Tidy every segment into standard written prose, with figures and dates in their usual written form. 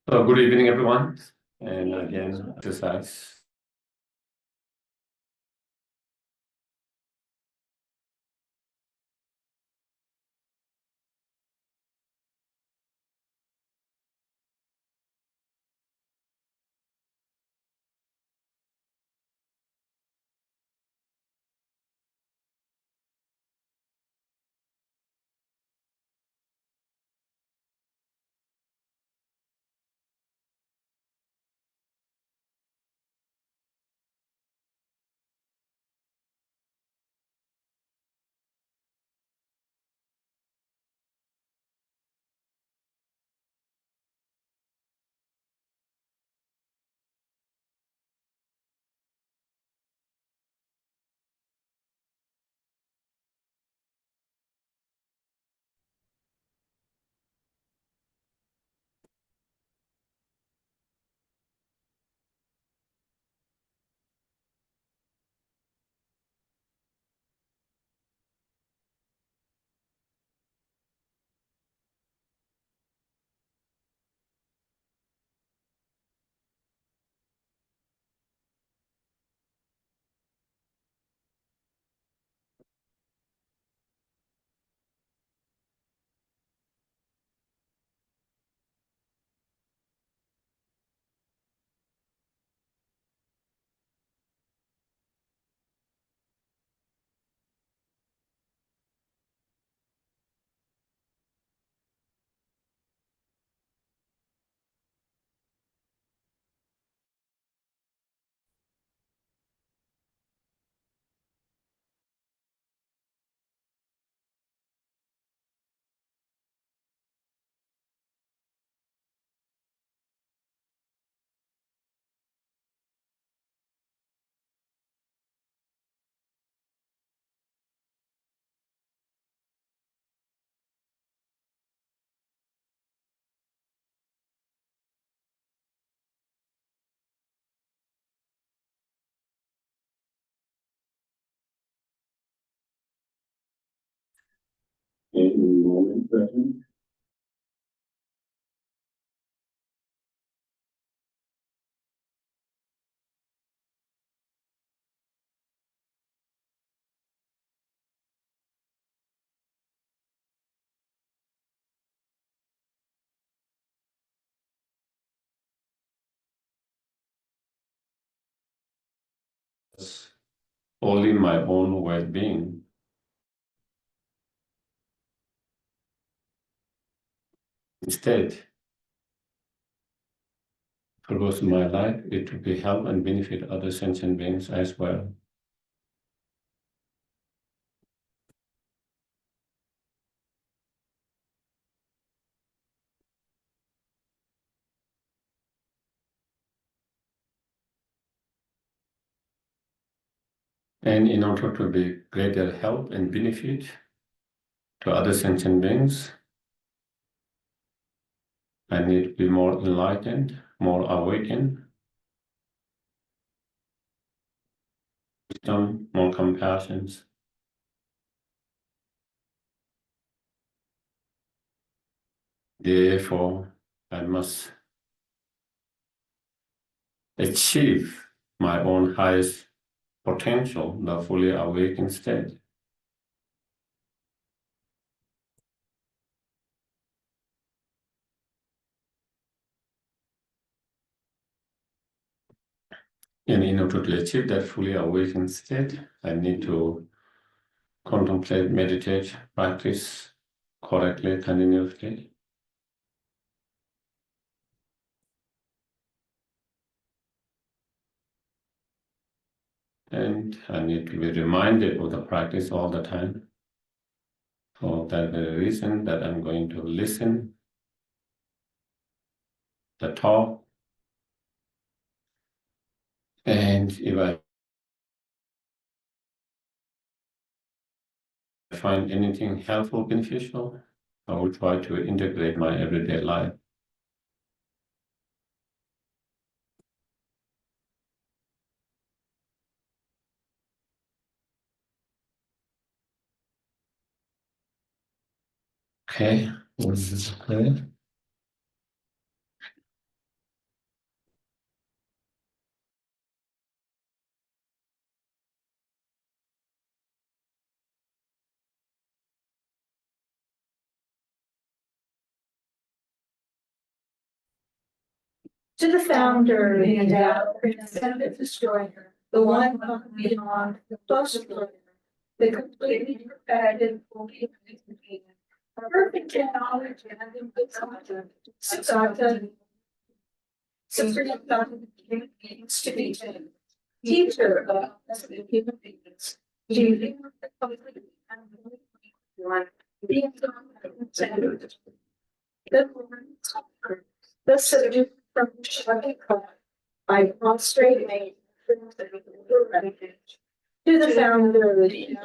So good evening, everyone. And again, exercise. In moment present. Only my own well-being. Instead, purpose of my life is to be help and benefit other sentient beings as well. And in order to be greater help and benefit to other sentient beings, I need to be more enlightened, more awakened, wisdom, more compassion. Therefore, I must achieve my own highest potential, the fully awakened state. And in order to achieve that fully awakened state, I need to contemplate, meditate, practice correctly, continuously. And I need to be reminded of the practice all the time. For that very reason that I'm going to listen, the talk, and if I find anything helpful, beneficial, I will try to integrate my everyday life. Okay, this is okay. To the founder, the endowed, transcendent destroyer, the one beyond the postulator, the completely perfected, fully communicated, perfect in knowledge and in good conduct, Sixarta, supreme human beings to be tamed, teacher of the human beings, leading the complete and one, being the Lord, the subject from shouting cry, I prostrate me to the founder of the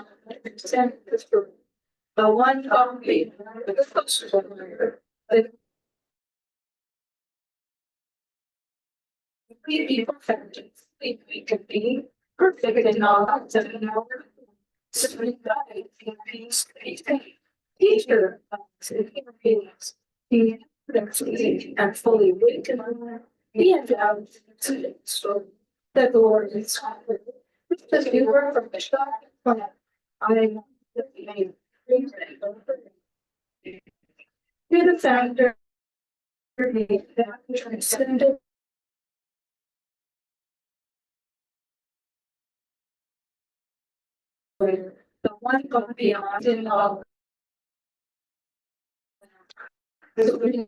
the one complete, the first the completely perfected, we could be perfect in all acts of an hour. Supreme God, in peace, teacher of human beings, be complete and fully awakened, be endowed to the soul, that the Lord is comforted. The viewer from the shop, I am the name, to the founder, the transcendent. The one God beyond in all. The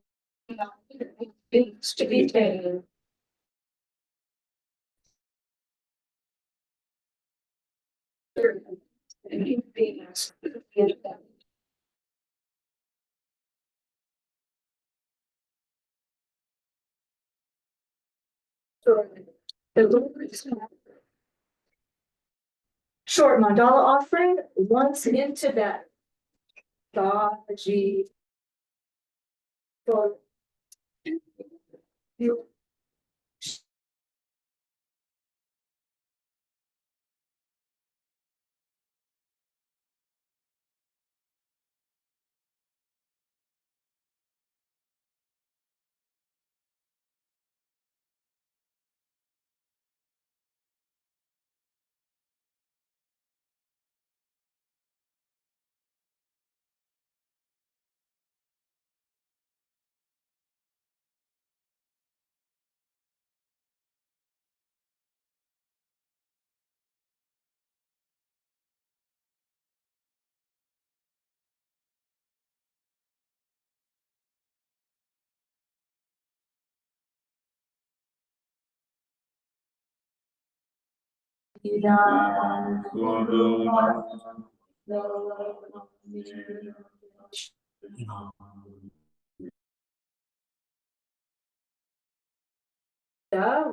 beings to be tamed. And human beings to be tamed. The Lord is short mandala offering once in Tibet. Gaji. For you.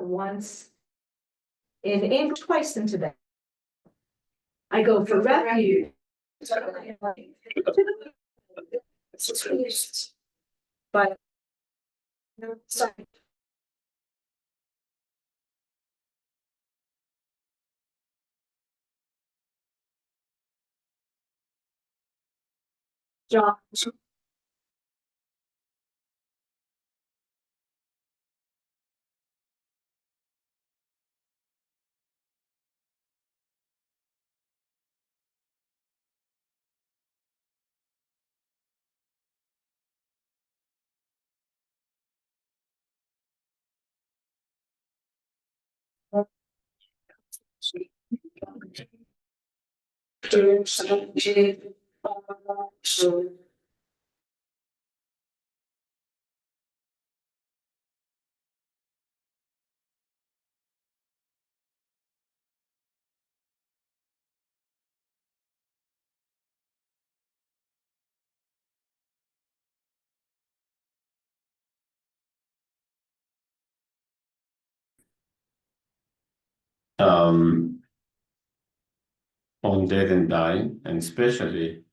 Once in English, twice in Tibet. I go for refuge. But John. On death and dying, and especially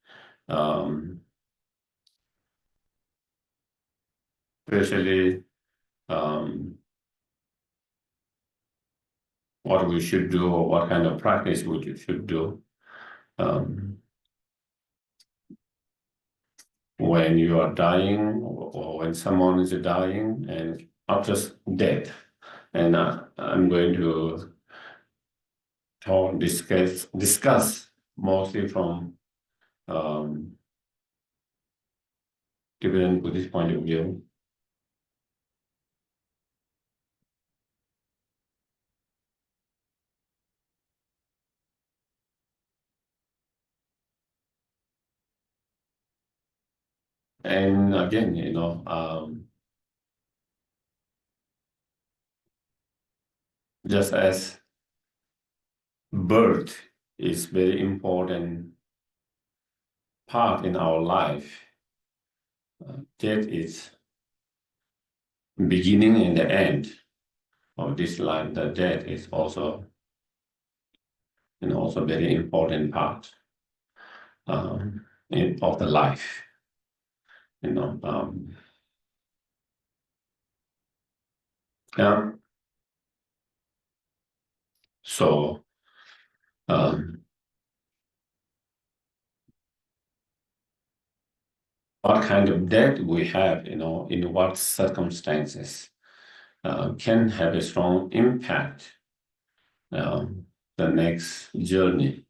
what we should do or what kind of practice we should do when you are dying or when someone is dying and after death. And I'm going to discuss mostly from Tibetan Buddhist point of view. And again, just as birth is very important part in our life, death is beginning and the end of this life. The death is also, also very important part of the life. Yeah. So what kind of debt we have, in what circumstances, can have a strong impact the next journey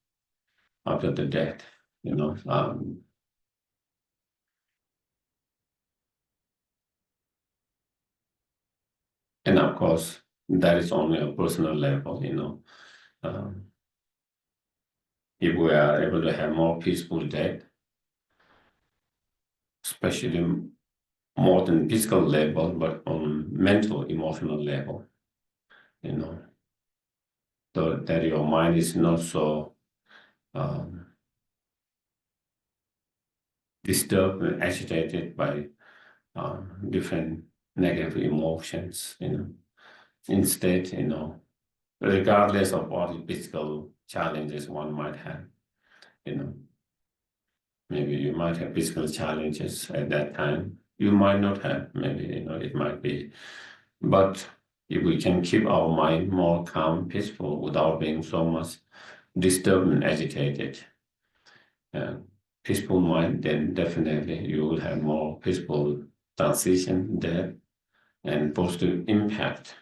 after the death, and of course that is only a personal level, if we are able to have more peaceful death, especially more than physical level, but on mental, emotional level, so that your mind is not so disturbed and agitated by different negative emotions, Instead, regardless of what physical challenges one might have, maybe you might have physical challenges at that time. You might not have, maybe, it might be. But if we can keep our mind more calm, peaceful, without being so much disturbed and agitated, peaceful mind, then definitely you will have more peaceful transition there and positive impact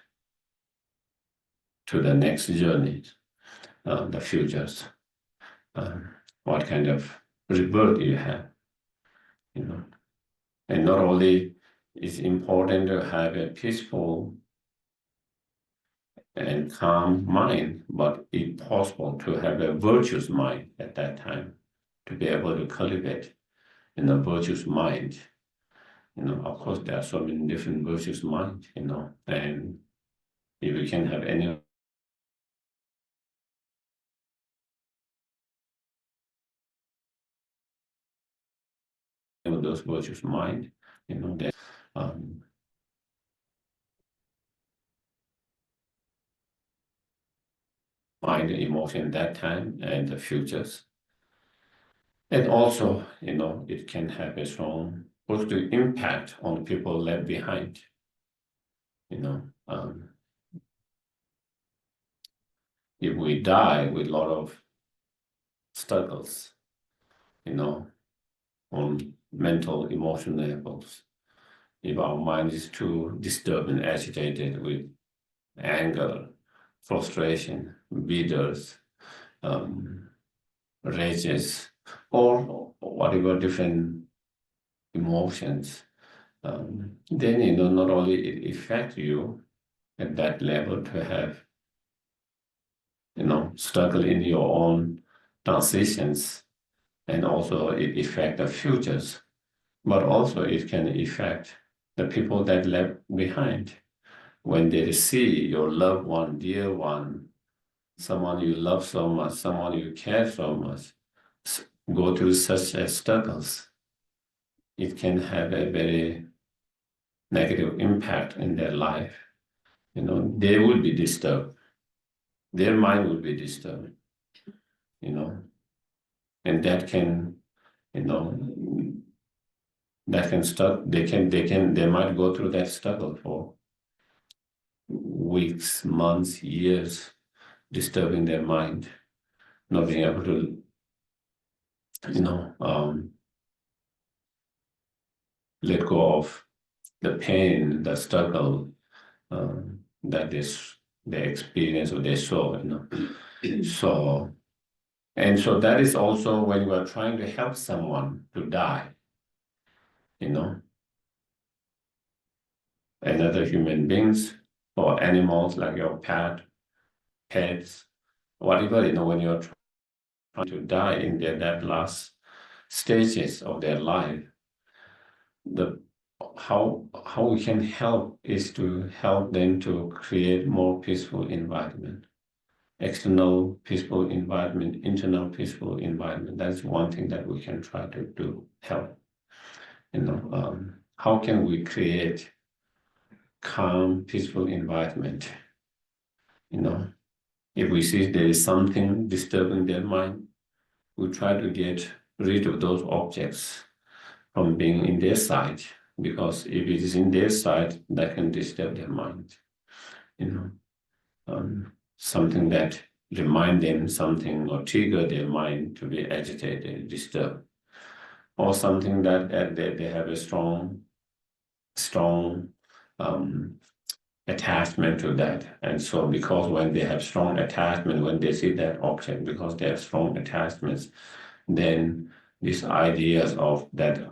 to the next journey, the futures, what kind of rebirth you have, And not only is important to have a peaceful and calm mind, but if possible to have a virtuous mind at that time, to be able to cultivate in a virtuous mind. Of course, there are so many different virtuous minds, and if we can have any of those virtuous mind, that mind, emotion that time and the futures. And also, it can have a strong positive impact on people left behind. If we die with a lot of struggles, on mental, emotional levels, if our mind is too disturbed and agitated with anger, frustration, bitters, rages, or whatever different emotions, then not only it affects you at that level to have struggle in your own transitions, and also it affect the futures, but also it can affect the people that left behind when they see your loved one, dear one, someone you love so much, someone you care so much, go through such struggles. It can have a very negative impact in their life. They will be disturbed. Their mind will be disturbed, and that can, that can start, they might go through that struggle for weeks, months, years, disturbing their mind, not being able to, let go of the pain, the struggle that they experience or they saw, So, and so that is also when you are trying to help someone to die, another human beings or animals like your pets, whatever, when you're trying to die in that last stages of their life, how we can help is to help them to create more peaceful environment, external peaceful environment, internal peaceful environment. That's one thing that we can try to do, help. How can we create calm, peaceful environment? If we see there is something disturbing their mind, we try to get rid of those objects from being in their sight, because if it is in their sight, that can disturb their mind. Something that remind them something or trigger their mind to be agitated, disturbed, or something that they have a strong attachment to that. And so because when they have strong attachment, when they see that object, because they have strong attachments, then these ideas of that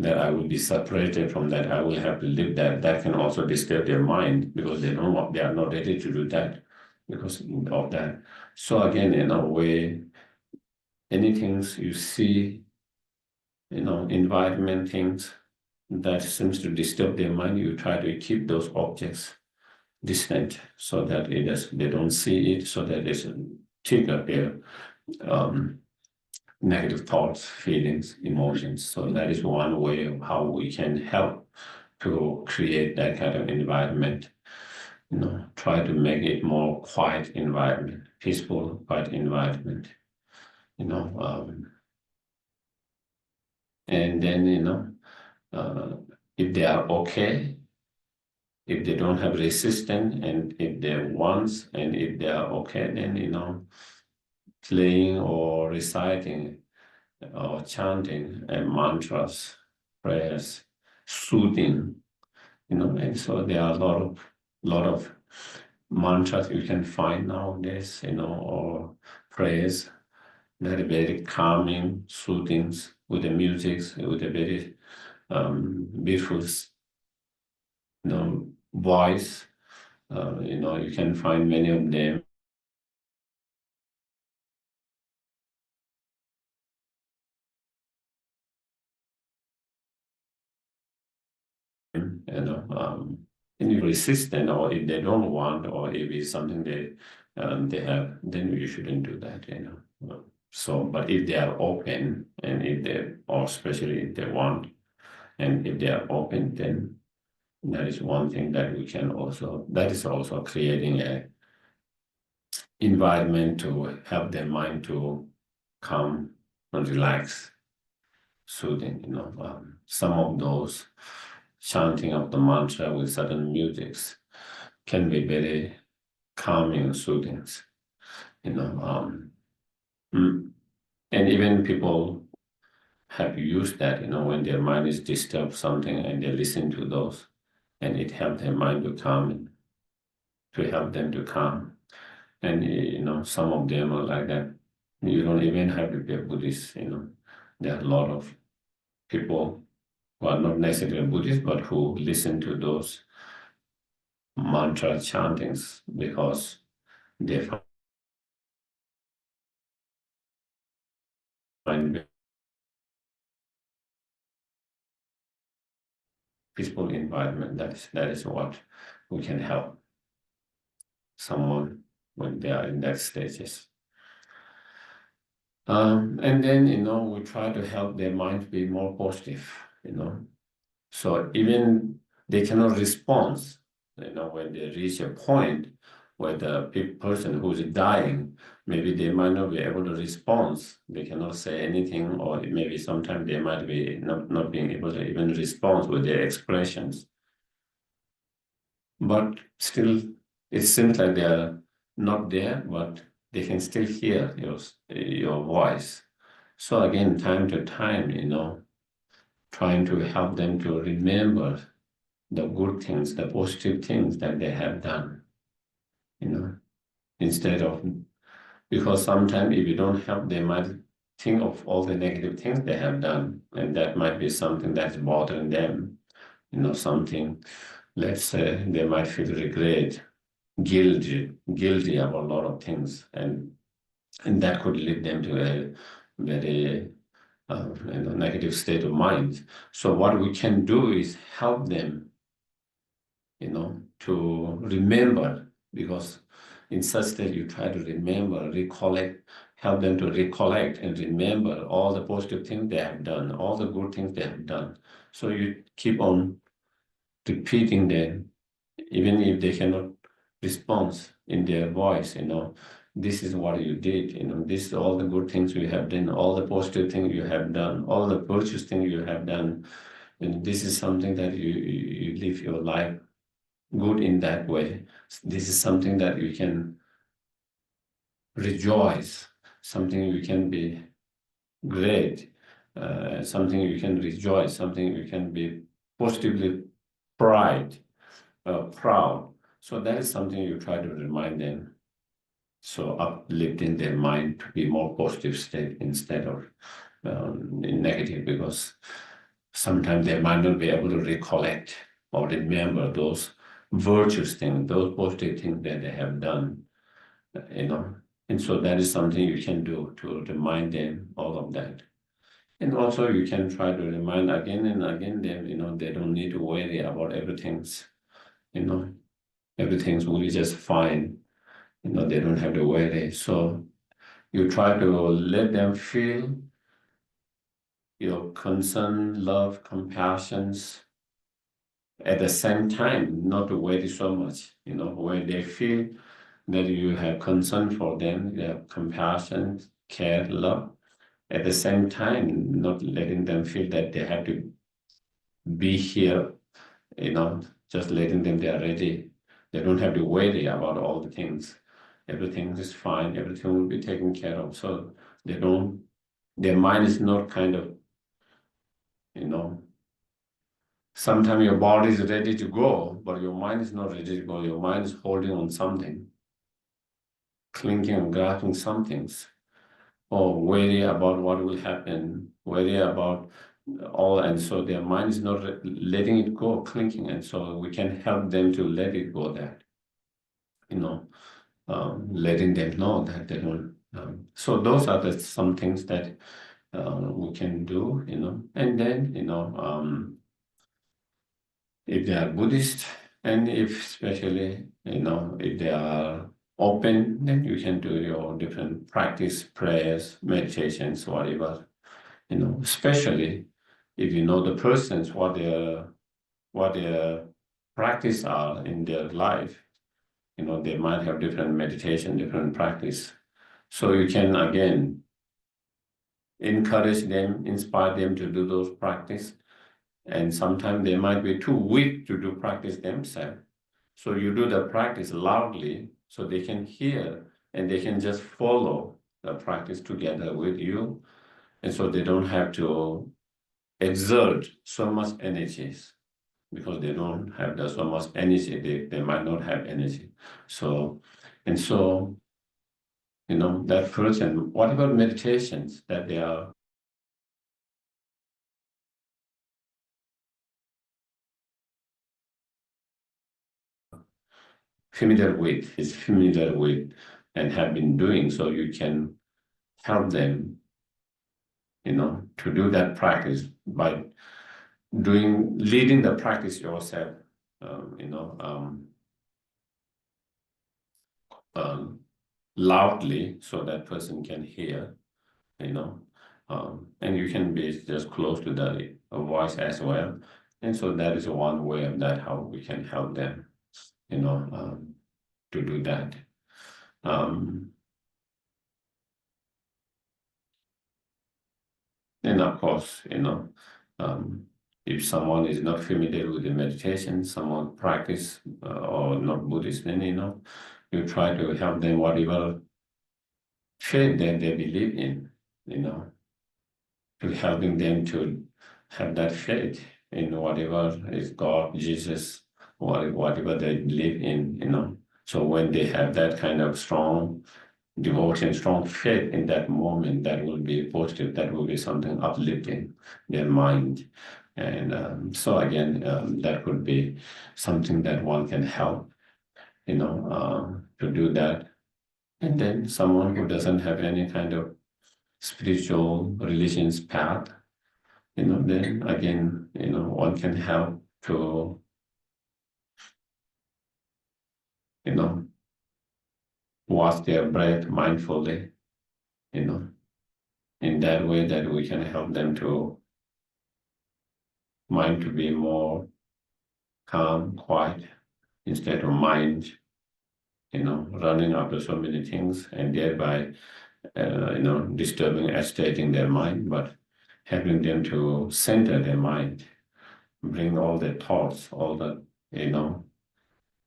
I will be separated from that, I will have to live that can also disturb their mind, because they are not ready to do that because of that. So again, in a way, anything you see, environment things that seems to disturb their mind, you try to keep those objects distant so that they don't see it, so that it doesn't trigger their negative thoughts, feelings, emotions. So that is one way of how we can help to create that kind of environment. Try to make it more quiet environment, peaceful, quiet environment. And then if they are okay, if they don't have resistance, and if they want, and if they are okay, then playing or reciting or chanting mantras, prayers, soothing, and so there are a lot of mantras you can find nowadays, or prayers that are very calming, soothing, with the music, with a very beautiful, voice. You can find many of them. And if resistant, or if they don't want, or if it's something they have, then you shouldn't do that. So, but if they are open, and if they, or especially if they want, and if they are open, then that is one thing that we can also. That is also creating a environment to help their mind to calm and relax, soothing. Some of those chanting of the mantra with certain musics can be very calming and soothing. And even people have used that, when their mind is disturbed something, and they listen to those, and it helps their mind to calm, to help them to calm. And some of them are like that. You don't even have to be a Buddhist. There are a lot of people who are not necessarily Buddhist, but who listen to those mantra chantings because they find peaceful environment. That is what we can help someone when they are in that stages. And then we try to help their mind be more positive. So even they cannot respond. When they reach a point where the person who's dying, maybe they might not be able to respond. They cannot say anything, or maybe sometimes they might be not being able to even respond with their expressions. But still, it seems like they are not there, but they can still hear your voice. So again, time to time, trying to help them to remember the good things, the positive things that they have done, instead of, because sometimes if you don't help, they might think of all the negative things they have done, and that might be something that's bothering them, something, let's say they might feel regret, guilty about a lot of things, and that could lead them to a very negative state of mind. So what we can do is help them, to remember, because in such state you try to remember, recollect, help them to recollect and remember all the positive things they have done, all the good things they have done. So you keep on repeating them, even if they cannot respond in their voice, this is what you did, this is all the good things you have done, all the positive things you have done, all the virtuous things you have done. And this is something that you live your life good in that way. This is something that you can rejoice, something you can be great, something you can rejoice, something you can be positively proud. So that is something you try to remind them. So uplifting their mind to be more positive state instead of in negative, because sometimes they might not be able to recollect or remember those virtuous things, those positive things that they have done, And so that is something you can do to remind them all of that. And also you can try to remind again and again them, they don't need to worry about everything's, everything's will be just fine. They don't have to worry. So you try to let them feel your concern, love, compassions at the same time, not to worry so much, where they feel that you have concern for them, you have compassion, care, love. At the same time, not letting them feel that they have to be here, just letting them they are ready. They don't have to worry about all the things. Everything is fine, everything will be taken care of. So their mind is not kind of, sometimes your body is ready to go, but your mind is not ready to go. Your mind is holding on something, clinging and grasping some things, or worry about what will happen, worry about all, and so their mind is not letting it go, clinging, and so we can help them to let it go. That letting them know that they don't. So those are some things that we can do, and then if they are Buddhist, and if especially if they are open, then you can do your different practice, prayers, meditations, whatever. Especially if you know the persons, what their practice are in their life. They might have different meditation, different practice. So you can again encourage them, inspire them to do those practice. And sometimes they might be too weak to do practice themselves. So you do the practice loudly so they can hear and they can just follow the practice together with you. And so they don't have to exert so much energies, because they don't have so much energy. They might not have energy. So that person, what about meditations that they are familiar with and have been doing, so you can help them, to do that practice by leading the practice yourself, loudly so that person can hear, and you can be just close to the voice as well. And so that is one way of that, how we can help them, to do that. And of course, if someone is not familiar with the meditation, someone practice or not Buddhist, then you try to help them whatever faith that they believe in, to helping them to have that faith in whatever is God, Jesus, whatever they believe in, So when they have that kind of strong devotion, strong faith in that moment, that will be positive, that will be something uplifting their mind. And so again, that could be something that one can help, to do that. And then someone who doesn't have any kind of spiritual religions path, then again, one can help to, watch their breath mindfully, in that way that we can help them to mind to be more calm, quiet, instead of mind, running after so many things and thereby, disturbing, agitating their mind, but helping them to center their mind, bring all their thoughts, all that,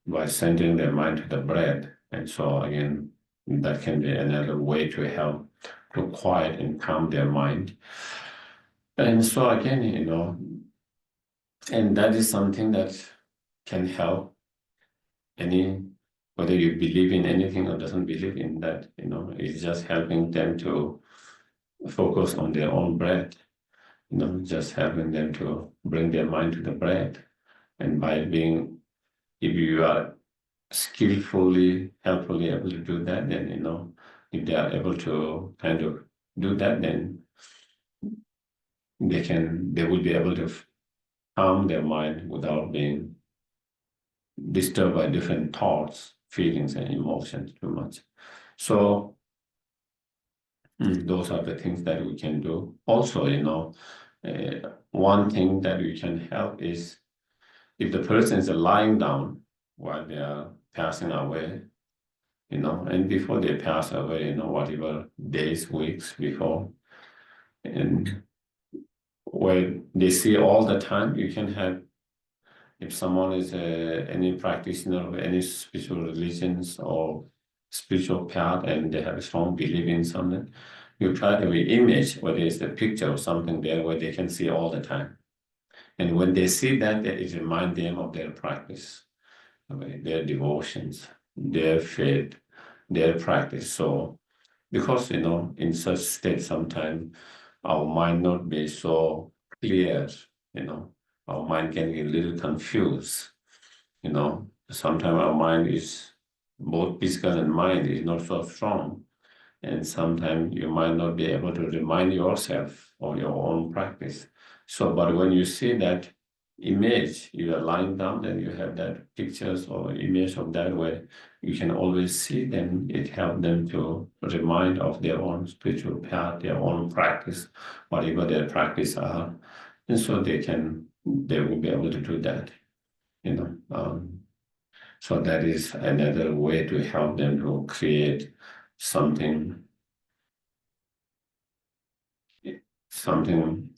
by centering their mind to the breath. And so again, that can be another way to help to quiet and calm their mind. And so again, and that is something that can help any, whether you believe in anything or doesn't believe in that, it's just helping them to focus on their own breath, just helping them to bring their mind to the breath. And by being, if you are skillfully, helpfully able to do that, then, if they are able to kind of do that, then they will be able to calm their mind without being disturbed by different thoughts, feelings, and emotions too much. So those are the things that we can do. Also, one thing that we can help is if the person is lying down while they are passing away, and before they pass away, whatever days, weeks before, and where they see all the time, you can have, if someone is any practitioner of any spiritual religions or spiritual path and they have a strong belief in something, you try to image whether it's a picture or something there where they can see all the time. And when they see that, it reminds them of their practice, their devotions, their faith, their practice. So, because, in such state, sometimes our mind not be so clear, our mind can get a little confused, sometimes our mind is, both physical and mind is not so strong. And sometimes you might not be able to remind yourself of your own practice. So, but when you see that image, you are lying down, then you have that pictures or image of that way, you can always see them. It helps them to remind of their own spiritual path, their own practice, whatever their practice are. And so they will be able to do that, so that is another way to help them to create something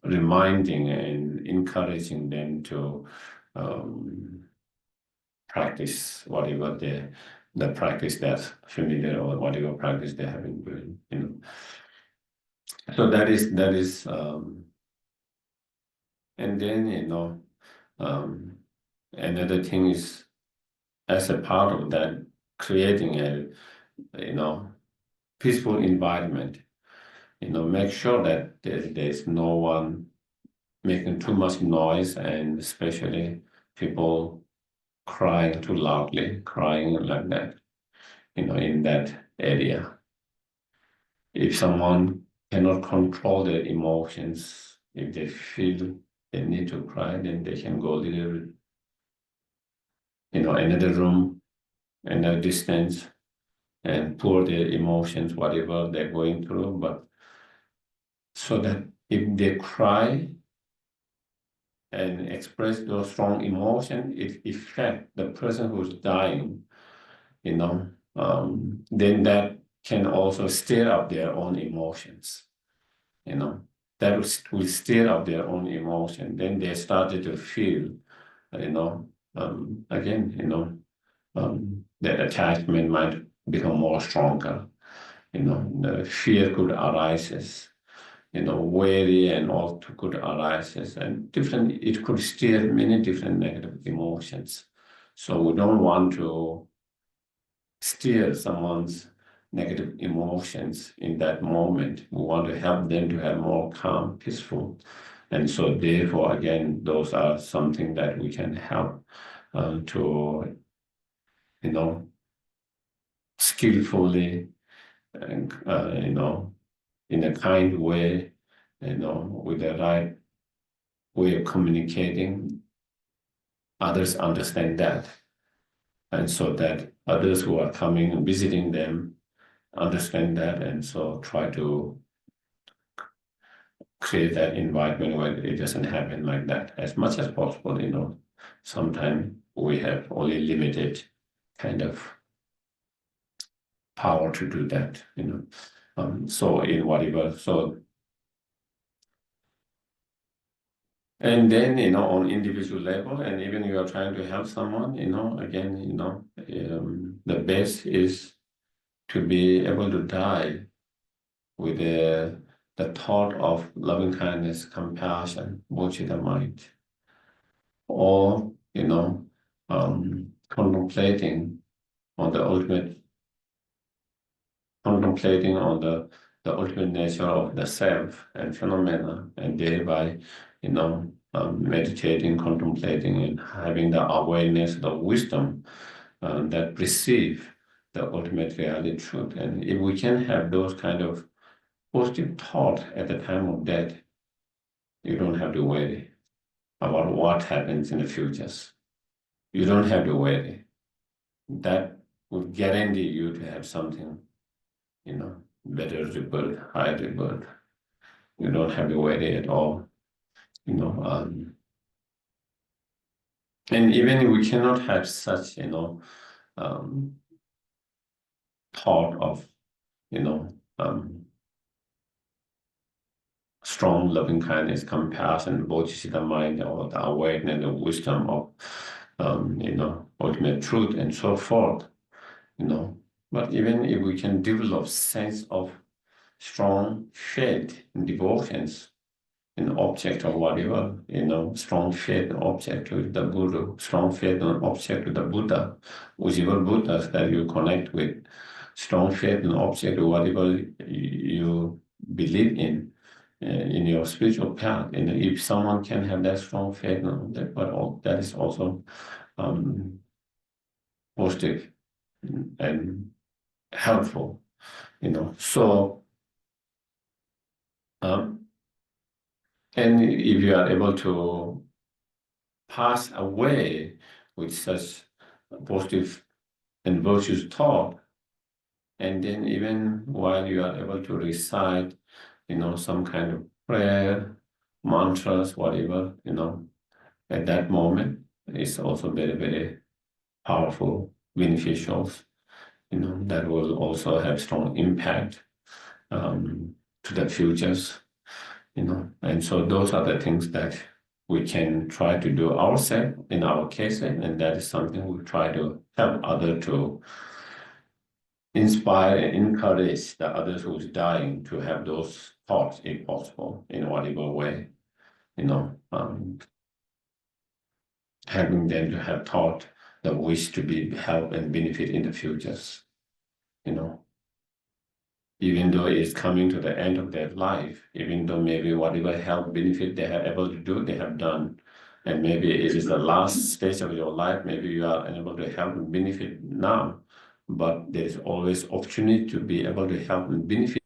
reminding and encouraging them to practice whatever the practice that's familiar or whatever practice they have been doing, So that is and then another thing is, as a part of that, creating a peaceful environment. Make sure that there's no one making too much noise, and especially people crying too loudly, crying like that, in that area. If someone cannot control their emotions, if they feel they need to cry, then they can go a little, another room, another distance, and pour their emotions, whatever they're going through. But so that if they cry and express those strong emotions, it affects the person who's dying, then that can also stir up their own emotions, that will stir up their own emotion. Then they started to feel, again, that attachment might become more stronger, the fear could arise, worry and all could arise, and it could steer many different negative emotions. So we don't want to steer someone's negative emotions in that moment. We want to help them to have more calm, peaceful. And so therefore, again, those are something that we can help to, skillfully, and, in a kind way, with the right way of communicating, others understand that. And so that others who are coming and visiting them understand that, and so try to create that environment where it doesn't happen like that as much as possible. Sometimes we have only limited kind of power to do that. So in whatever, and then, on individual level, and even you are trying to help someone, again, the best is to be able to die with the thought of loving kindness, compassion, bodhicitta mind, or, contemplating on the ultimate, contemplating on the ultimate nature of the self and phenomena, and thereby, meditating, contemplating, and having the awareness, the wisdom that perceive the ultimate reality truth. And if we can have those kind of positive thought at the time of death, you don't have to worry about what happens in the futures. You don't have to worry. That will guarantee you to have something, better rebirth, higher rebirth. You don't have to worry at all. And even if we cannot have such, thought of, strong loving kindness, compassion, bodhicitta mind, or the awareness, the wisdom of, ultimate truth, and so forth. But even if we can develop sense of strong faith and devotions in object or whatever, strong faith in object to the Guru, strong faith in object to the Buddha, whichever Buddhas that you connect with, strong faith in object to whatever you believe in your spiritual path. And if someone can have that strong faith, that is also positive and helpful. So and if you are able to pass away with such positive and virtuous thought, and then even while you are able to recite, some kind of prayer, mantras, whatever, at that moment, it's also very, very powerful, beneficial, that will also have strong impact to the futures. And so those are the things that we can try to do ourselves in our case, and that is something we try to help others to inspire and encourage the others who's dying to have those thoughts, if possible, in whatever way, having them to have thought the wish to be help and benefit in the futures, even though it's coming to the end of their life, even though maybe whatever help benefit they have able to do, they have done. And maybe it is the last stage of your life, maybe you are unable to help and benefit now, but there's always opportunity to be able to help and benefit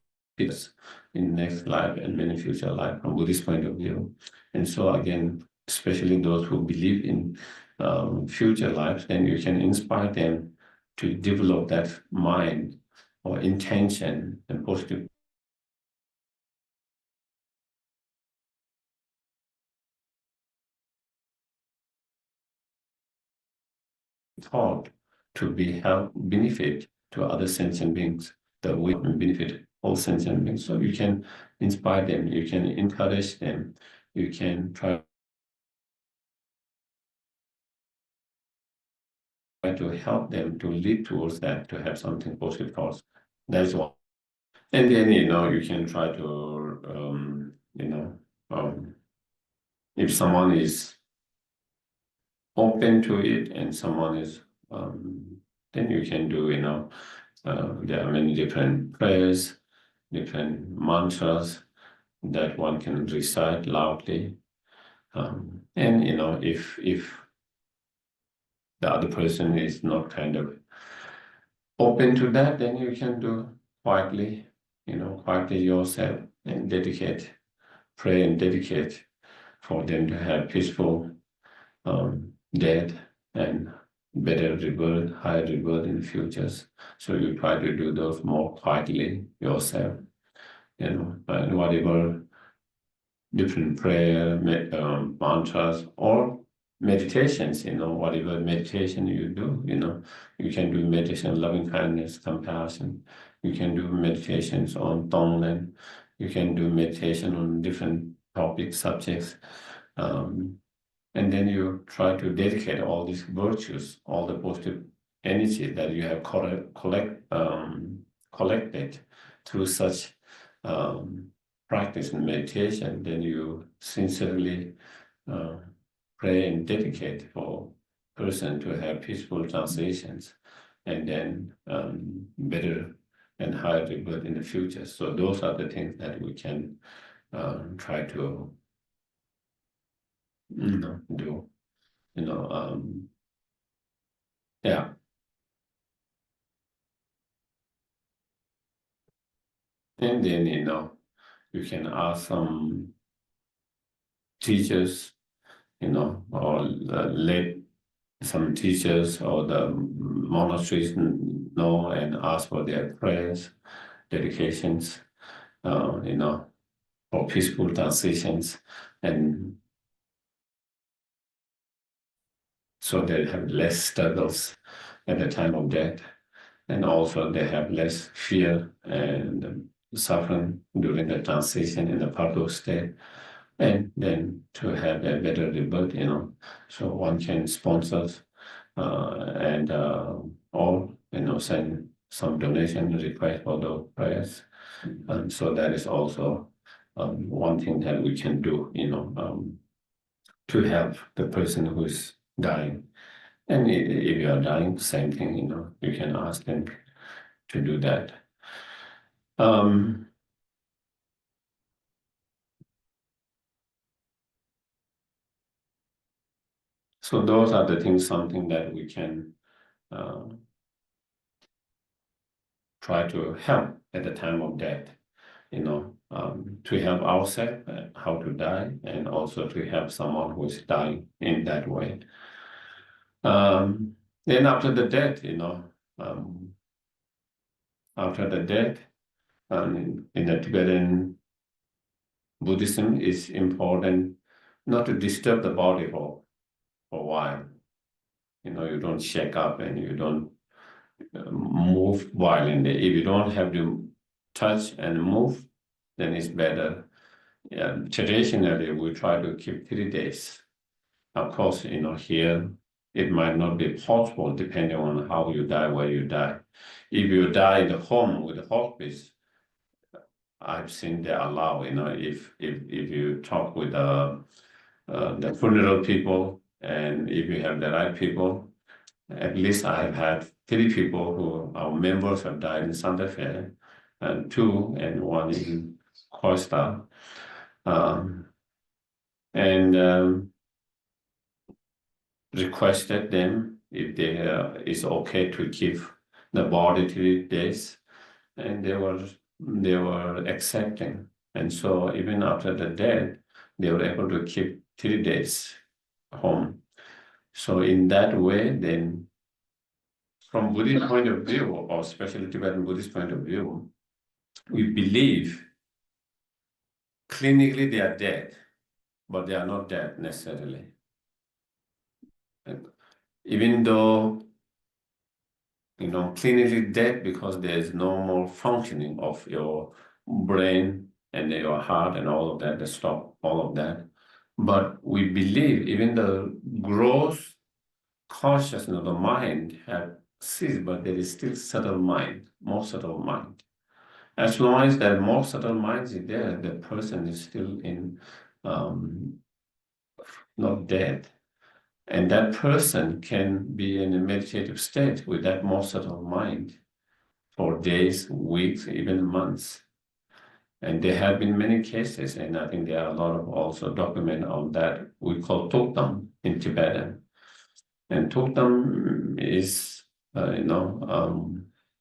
in next life and many future life from Buddhist point of view. And so again, especially those who believe in future lives, then you can inspire them to develop that mind or intention and positive thought to be help benefit to other sentient beings that will benefit all sentient beings. So you can inspire them, you can encourage them, you can try to help them to lead towards that, to have something positive thoughts. That's one. And then you can try to if someone is open to it and someone is then you can do there are many different prayers, different mantras that one can recite loudly, and if the other person is not kind of open to that, then you can do quietly, quietly yourself and dedicate, pray and dedicate for them to have peaceful death and better rebirth, higher rebirth in the futures. So you try to do those more quietly yourself, and whatever different prayer, mantras, or meditations, whatever meditation you do, you can do meditation on loving kindness, compassion. You can do meditations on Tonglen. You can do meditation on different topics, subjects. And then you try to dedicate all these virtues, all the positive energy that you have collected through such practice and meditation. Then you sincerely pray and dedicate for person to have peaceful transitions, and then better and higher rebirth in the future. So those are the things that we can try to do. Yeah. And then, you can ask some teachers, or let some teachers or the monasteries know and ask for their prayers, dedications, for peaceful transitions, and so they have less struggles at the time of death. And also they have less fear and suffering during the transition in the purple state, and then to have a better rebirth, so one can sponsor and or send some donation request for those prayers. And so that is also one thing that we can do, to help the person who is dying. And if you are dying, same thing, you can ask them to do that. So those are the things, something that we can try to help at the time of death, to help ourselves how to die, and also to help someone who is dying in that way. Then after the death, after the death, in the Tibetan Buddhism, it's important not to disturb the body for a while. You don't shake up and you don't move while in there. If you don't have to touch and move, then it's better. Yeah, traditionally, we try to keep 3 days. Of course, here it might not be possible depending on how you die, where you die. If you die in the home with the hospice, I've seen they allow, if you talk with the funeral people, and if you have the right people. At least I have had 3 people who are members have died in Santa Fe, and 2 and 1 in Costa. And requested them if they it's okay to keep the body 3 days, and they were accepting. And so even after the death, they were able to keep 3 days home. So in that way, then from Buddhist point of view, or especially Tibetan Buddhist point of view, we believe clinically they are dead, but they are not dead necessarily. Even though, clinically dead because there is no more functioning of your brain and your heart and all of that, they stop all of that. But we believe even the gross consciousness of the mind have ceased, but there is still subtle mind, more subtle mind. As long as that more subtle mind is there, the person is still in not dead. And that person can be in a meditative state with that more subtle mind for days, weeks, even months. And there have been many cases, and I think there are a lot of also document on that we call Toktam in Tibetan. And Toktam is,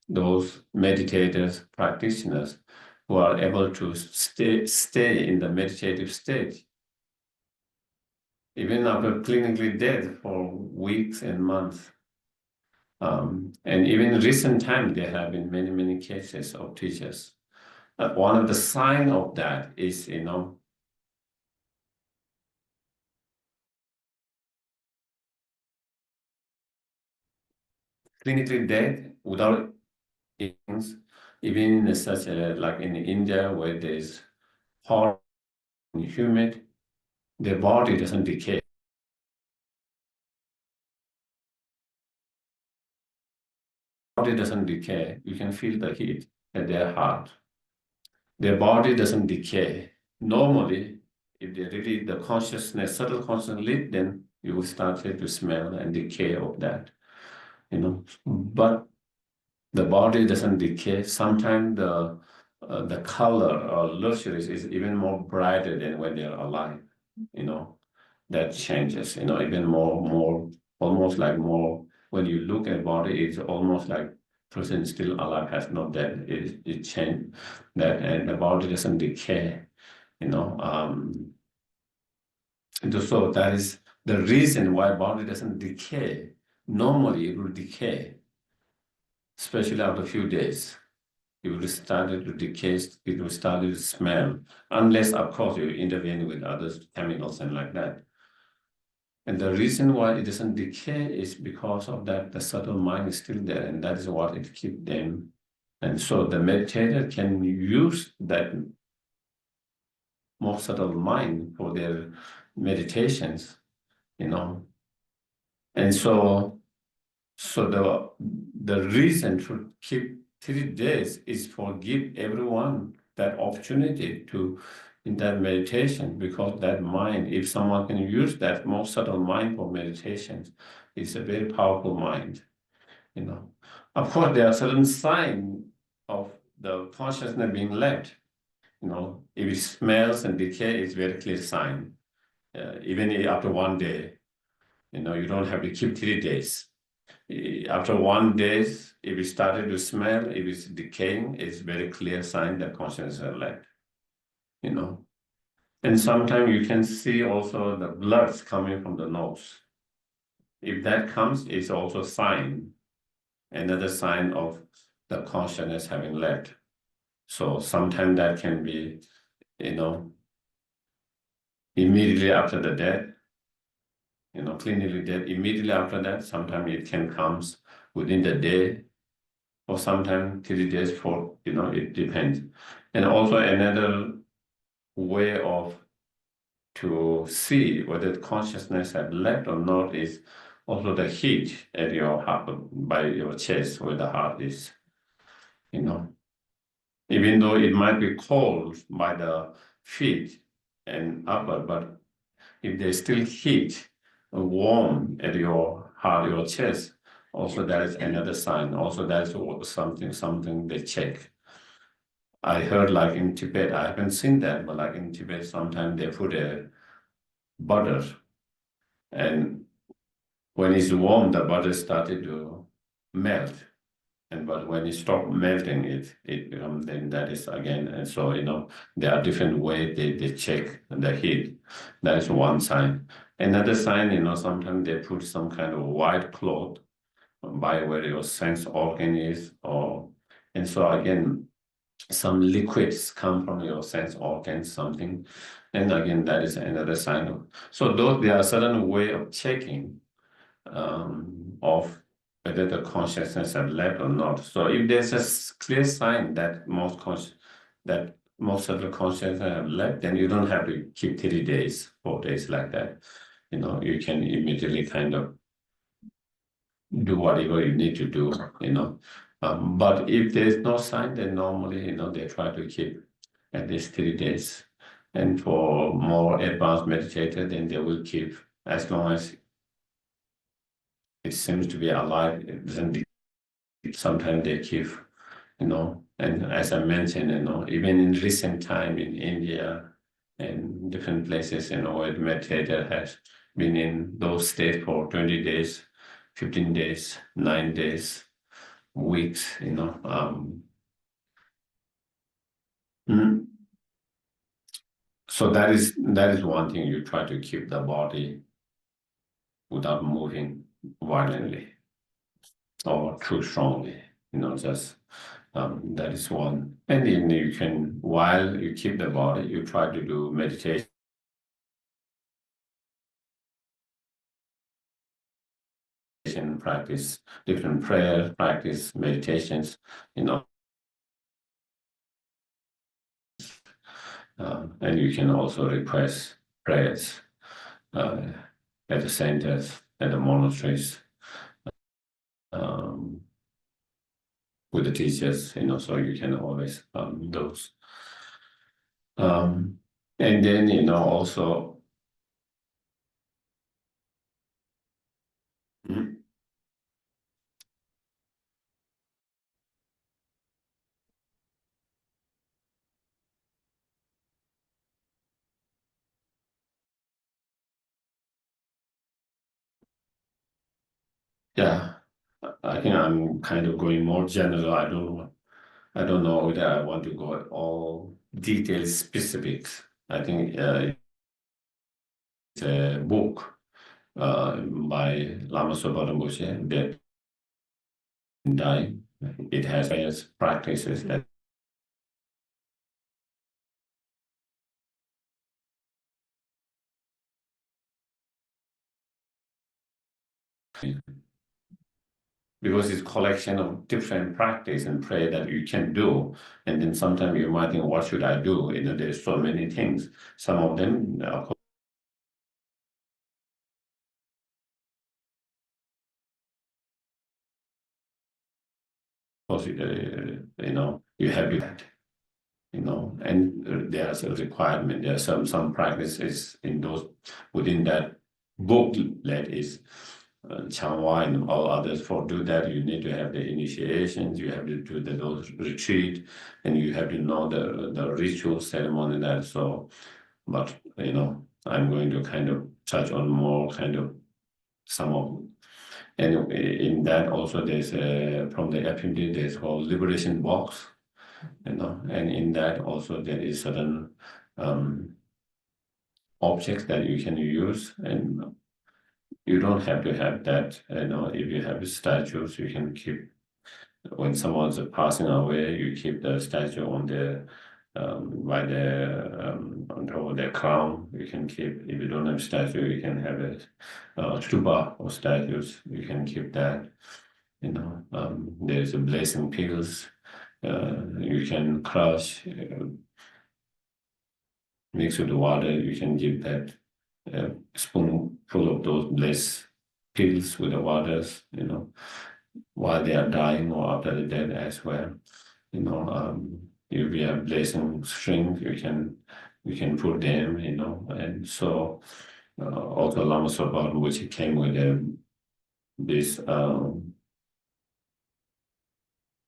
those meditators, practitioners who are able to stay in the meditative state, even after clinically dead for weeks and months. And even in recent time, there have been many, many cases of teachers. One of the signs of that is, clinically dead without illness, even in such like in India where there's hot and humid, their body doesn't decay. Body doesn't decay. You can feel the heat at their heart. Their body doesn't decay. Normally, if they really the consciousness, subtle consciousness leave, then you will start to smell and decay of that. But the body doesn't decay. Sometimes the color or luxuries is even more brighter than when they're alive. That changes. Even more, almost like more. When you look at body, it's almost like person is still alive, has not dead. It changed that, and the body doesn't decay. So that is the reason why body doesn't decay. Normally, it will decay, especially after a few days. It will start to decay, it will start to smell, unless, of course, you intervene with other chemicals and like that. And the reason why it doesn't decay is because of that the subtle mind is still there, and that is what it keeps them. And so the meditator can use that more subtle mind for their meditations, And so the reason to keep 3 days is for give everyone that opportunity to in that meditation, because that mind, if someone can use that more subtle mind for meditations, it's a very powerful mind. Of course, there are certain signs of the consciousness being left. If it smells and decay, it's very clear sign. Even after one day, you don't have to keep 3 days. After 1 day, if it started to smell, if it's decaying, it's very clear sign that consciousness is left. And sometimes you can see also the bloods coming from the nose. If that comes, it's also another sign of the consciousness having left. So sometimes that can be, immediately after the death, clinically dead, immediately after that. Sometimes it can come within the day, or sometimes 3 days for, it depends. And also another way to see whether consciousness had left or not is also the heat at your heart, by your chest where the heart is, Even though it might be cold by the feet and upper, but if there's still heat, warm at your heart, your chest, also that is another sign. Also that's something they check. I heard like in Tibet, I haven't seen that, but like in Tibet, sometimes they put a butter, and when it's warm, the butter started to melt. But when it stopped melting, it becomes, then that is again. And so there are different ways they check the heat. That is one sign. Another sign, sometimes they put some kind of white cloth by where your sense organ is, and so again, some liquids come from your sense organs, something, and again that is another sign of. So there are certain way of checking of whether the consciousness have left or not. So if there's a clear sign that most of the consciousness have left, then you don't have to keep 3 days, 4 days like that. You can immediately kind of do whatever you need to do, But if there's no sign, then normally, they try to keep at least 3 days. And for more advanced meditators, then they will keep as long as it seems to be alive. It doesn't. Sometimes they keep, and as I mentioned, even in recent time in India and different places, where the meditator has been in those states for 20 days, 15 days, 9 days, weeks, Mm. So that is one thing. You try to keep the body without moving violently or too strongly. Just that is one. And then you can, while you keep the body, you try to do meditation practice, different prayer practice, meditations. You know, and you can also request prayers uh, at the centers, at the monasteries, um, with the teachers. So you can always those. And then also. Mhm. Yeah, I think I'm kind of going more general. I don't know whether I want to go at all detailed specifics. I think it's a book by Lama Sopa Rinpoche that died. It has various practices that because it's collection of different practice and prayer that you can do. And then sometimes you might think, what should I do? There's so many things. Some of them, of course, you have to and there's a requirement. There are some practices in those within that book that is Changhua and all others. For do that, you need to have the initiations, you have to do those retreat, and you have to know the ritual ceremony that. So, but I'm going to kind of touch on more kind of some of. And in that also there's from the FMD there's called liberation box, and in that also there is certain um, objects that you can use, and you don't have to have that. If you have statues, you can keep. When someone's passing away, you keep the statue on the by the on top of their crown. You can keep. If you don't have statue, you can have a stupa or statues. You can keep that. There's a blessing pills. You can crush. Mix with the water, you can give that spoonful of those bliss pills with the waters, while they are dying or after the death as well. If you have blessing string, you can put them, and so also Lama Sopa, which came with this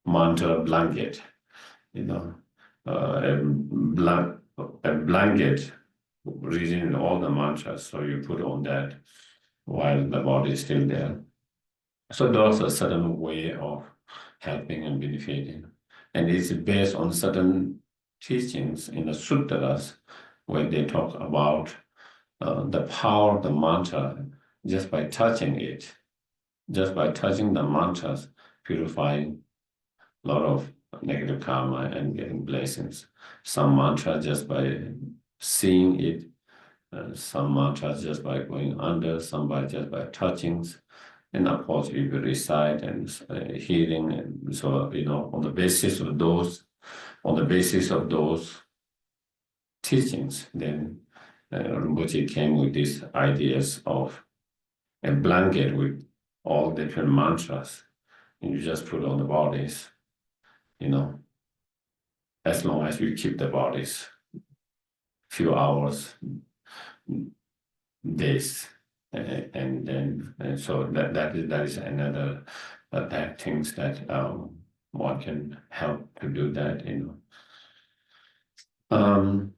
mantra blanket, you know, a blanket reading all the mantras. So you put on that while the body is still there. So those are certain way of helping and benefiting. And it's based on certain teachings in the sutras where they talk about the power of the mantra just by touching it, just by touching the mantras, purifying a lot of negative karma and getting blessings. Some mantra just by seeing it, some mantras just by going under, some by just by touchings, and of course you will recite and hearing, and so on the basis of those teachings, then Rinpoche came with these ideas of a blanket with all different mantras, and you just put on the bodies, as long as you keep the bodies few hours, days, and then so that is another that things that one can help to do that. Um,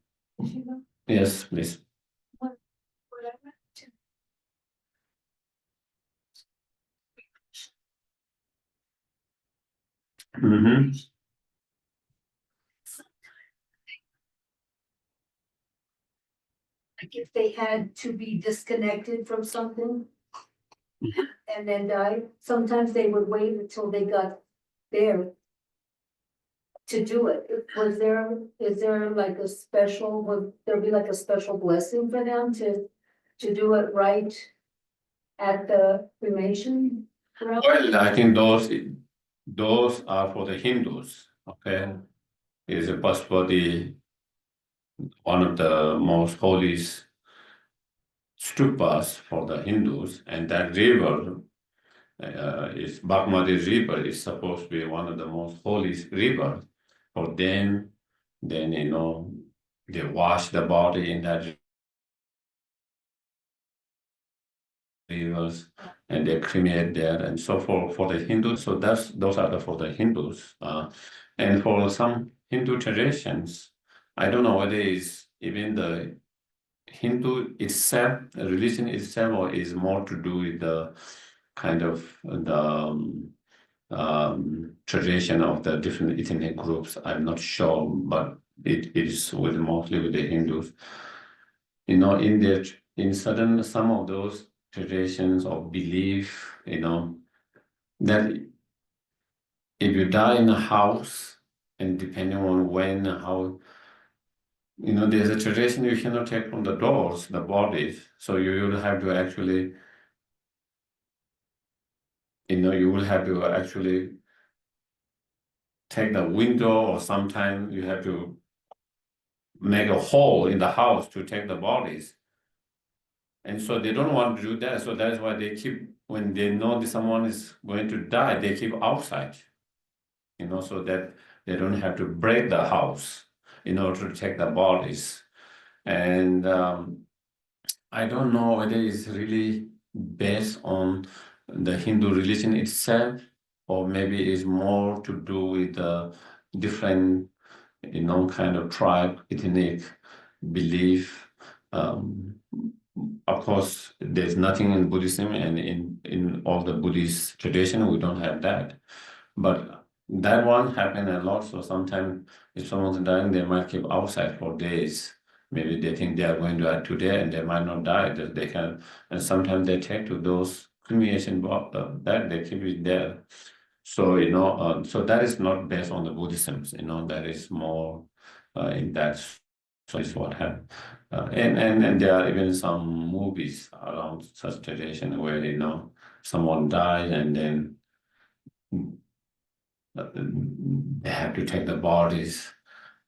yes, please. What I meant to Mm-hmm. like if they had to be disconnected from something and then die, sometimes they would wait until they got there to do it. Is there like a special, would there be like a special blessing for them to do it right at the cremation? ground? Well, I think those are for the Hindus, okay? Is a first for the one of the most holy stupas for the Hindus, and that river is Bagmati River is supposed to be one of the most holy rivers for them. Then they wash the body in that rivers and they cremate there, and so for the Hindus. So those are for the Hindus, and for some Hindu traditions, I don't know whether it's even the Hindu itself, the religion itself, or is more to do with the kind of the tradition of the different ethnic groups. I'm not sure, but it is with mostly with the Hindus. In certain some of those traditions or belief, that if you die in a house, and depending on when, how, there's a tradition you cannot take from the doors, the bodies. So you will have to actually, you will have to actually take the window, or sometimes you have to make a hole in the house to take the bodies. And so they don't want to do that. So that's why they keep, when they know that someone is going to die, they keep outside, so that they don't have to break the house in order to take the bodies. And I don't know whether it's really based on the Hindu religion itself, or maybe it's more to do with the different, kind of tribe, ethnic belief. Of course, there's nothing in Buddhism, and in all the Buddhist tradition, we don't have that. But that one happened a lot. So sometimes if someone's dying, they might keep outside for days. Maybe they think they are going to die today, and they might not die. That they can, and sometimes they take to those cremation box that they keep it there. So so that is not based on the Buddhism. That is more in that. So is what happened. And there are even some movies around such tradition where someone dies, and then they have to take the bodies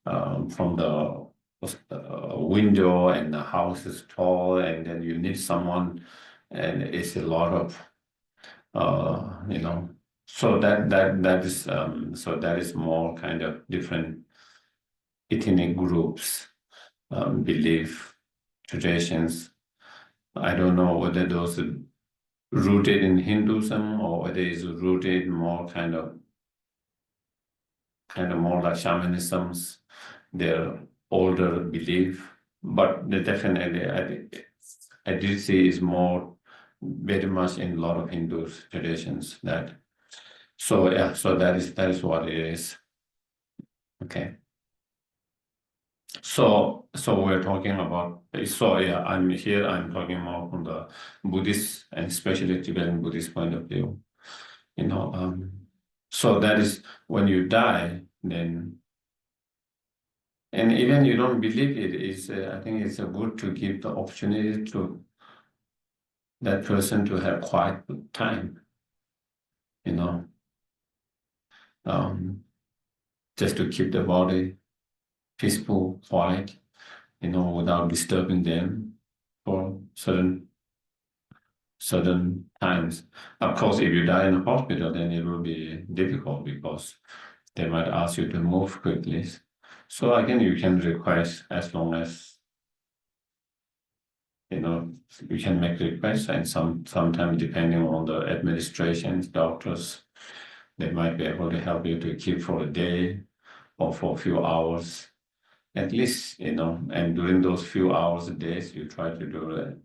from the window, and the house is tall, and then you need someone, and it's a lot of so that is more kind of different ethnic groups, belief, traditions. I don't know whether those are rooted in Hinduism, or whether it's rooted more kind of more like shamanisms, their older belief. But definitely, I did see is more very much in a lot of Hindu traditions that. So yeah, so that is what it is. Okay. So we're talking about, so yeah, I'm talking more from the Buddhist and especially Tibetan Buddhist point of view. So that is when you die, then, and even you don't believe it is, I think it's good to give the opportunity to that person to have quiet time, you know, just to keep the body peaceful, quiet, without disturbing them for certain times. Of course, if you die in a hospital, then it will be difficult because they might ask you to move quickly. So again, you can request as long as you can make requests, and sometimes depending on the administrations, doctors, they might be able to help you to keep for a day or for a few hours at least, and during those few hours a day, you try to do it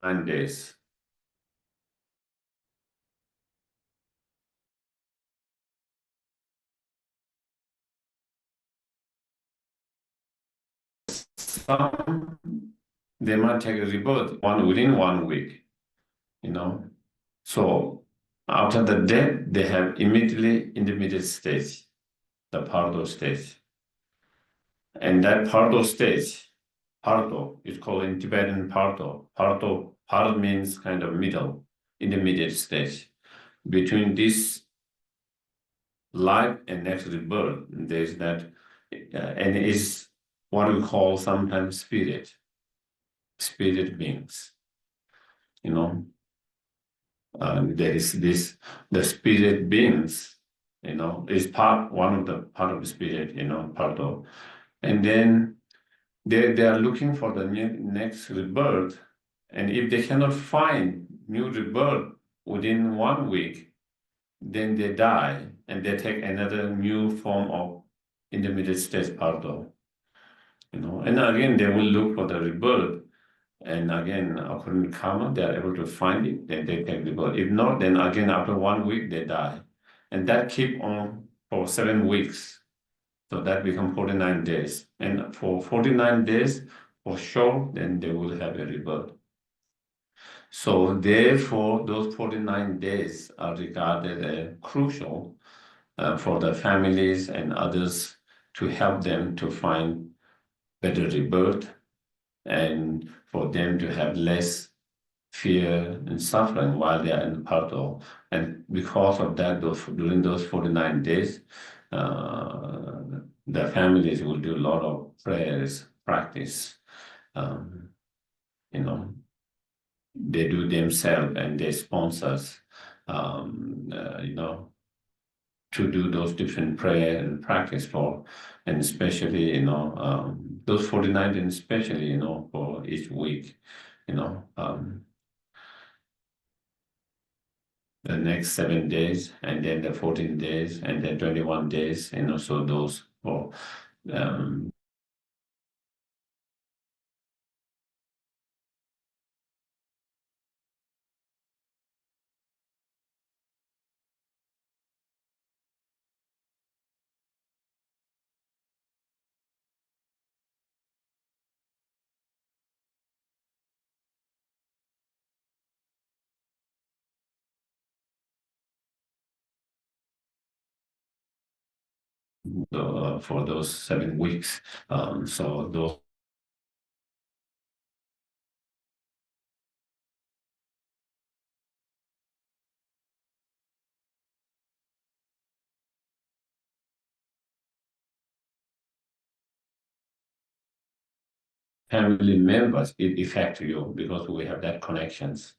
9 days. Some, they might take a rebirth within 1 week, So after the death, they have immediately intermediate stage, the Pardo stage. And that Pardo stage, Pardo, is called in Tibetan Pardo. Pardo means kind of middle, intermediate stage. Between this life and next rebirth, there's that, and it is what we call sometimes spirit beings, there is this, the spirit beings, is one of the part of the spirit, part of, and then they are looking for the next rebirth, and if they cannot find new rebirth within 1 week, then they die and they take another new form of intermediate stage pardo, and again they will look for the rebirth. And again, according to karma, they are able to find it, then they take the birth. If not, then again, after 1 week, they die. And that keep on for 7 weeks. So that becomes 49 days. And for 49 days, for sure, then they will have a rebirth. So therefore, those 49 days are regarded as crucial for the families and others to help them to find better rebirth and for them to have less fear and suffering while they are in Pardo. And because of that, during those 49 days, the families will do a lot of prayers, practice. They do themselves and they sponsors, to do those different prayer and practice for, and especially, those 49 and especially, for each week, the next 7 days, and then the 14 days, and then 21 days, so those for for those 7 weeks. So those family members, it affect you because we have that connections.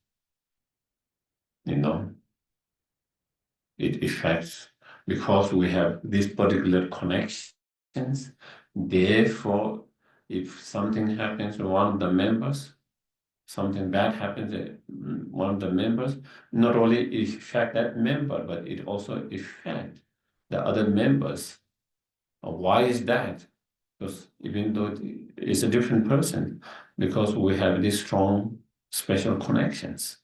It affects because we have these particular connections. Therefore, if something happens to one of the members, something bad happens to one of the members, not only it affect that member, but it also affect the other members. Why is that? Because even though it's a different person, because we have these strong special connections,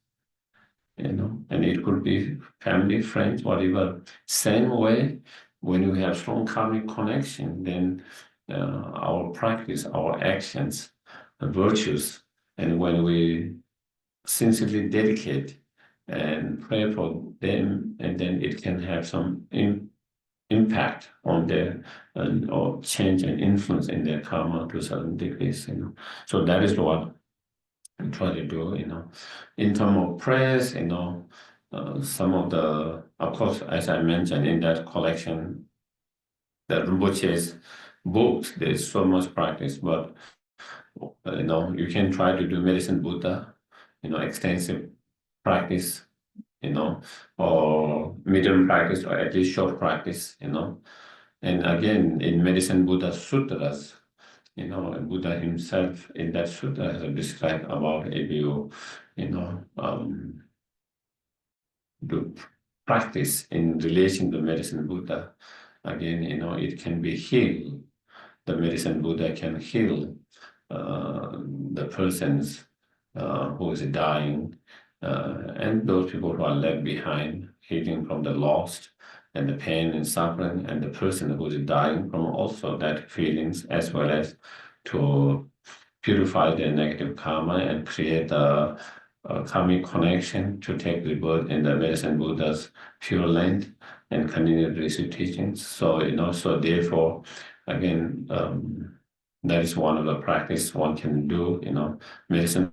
and it could be family, friends, whatever. Same way, when we have strong karmic connection, then our practice, our actions, virtues, and when we sincerely dedicate and pray for them, and then it can have some impact on their or change and influence in their karma to a certain degrees. So that is what I try to do. In terms of prayers, some of the, of course, as I mentioned in that collection, the Rinpoche's books, there's so much practice, but you can try to do medicine Buddha, extensive practice, or medium practice, or at least short practice, And again, in medicine Buddha sutras, Buddha himself in that sutra has described about if you, do practice in relation to medicine Buddha, again, it can be healed. The medicine Buddha can heal the person's who is dying, and those people who are left behind, healing from the lost and the pain and suffering, and the person who is dying from also that feelings, as well as to purify their negative karma and create a karmic connection to take rebirth in the medicine Buddha's pure land and continue to receive teachings. So, so therefore, again, that is one of the practice one can do, medicine.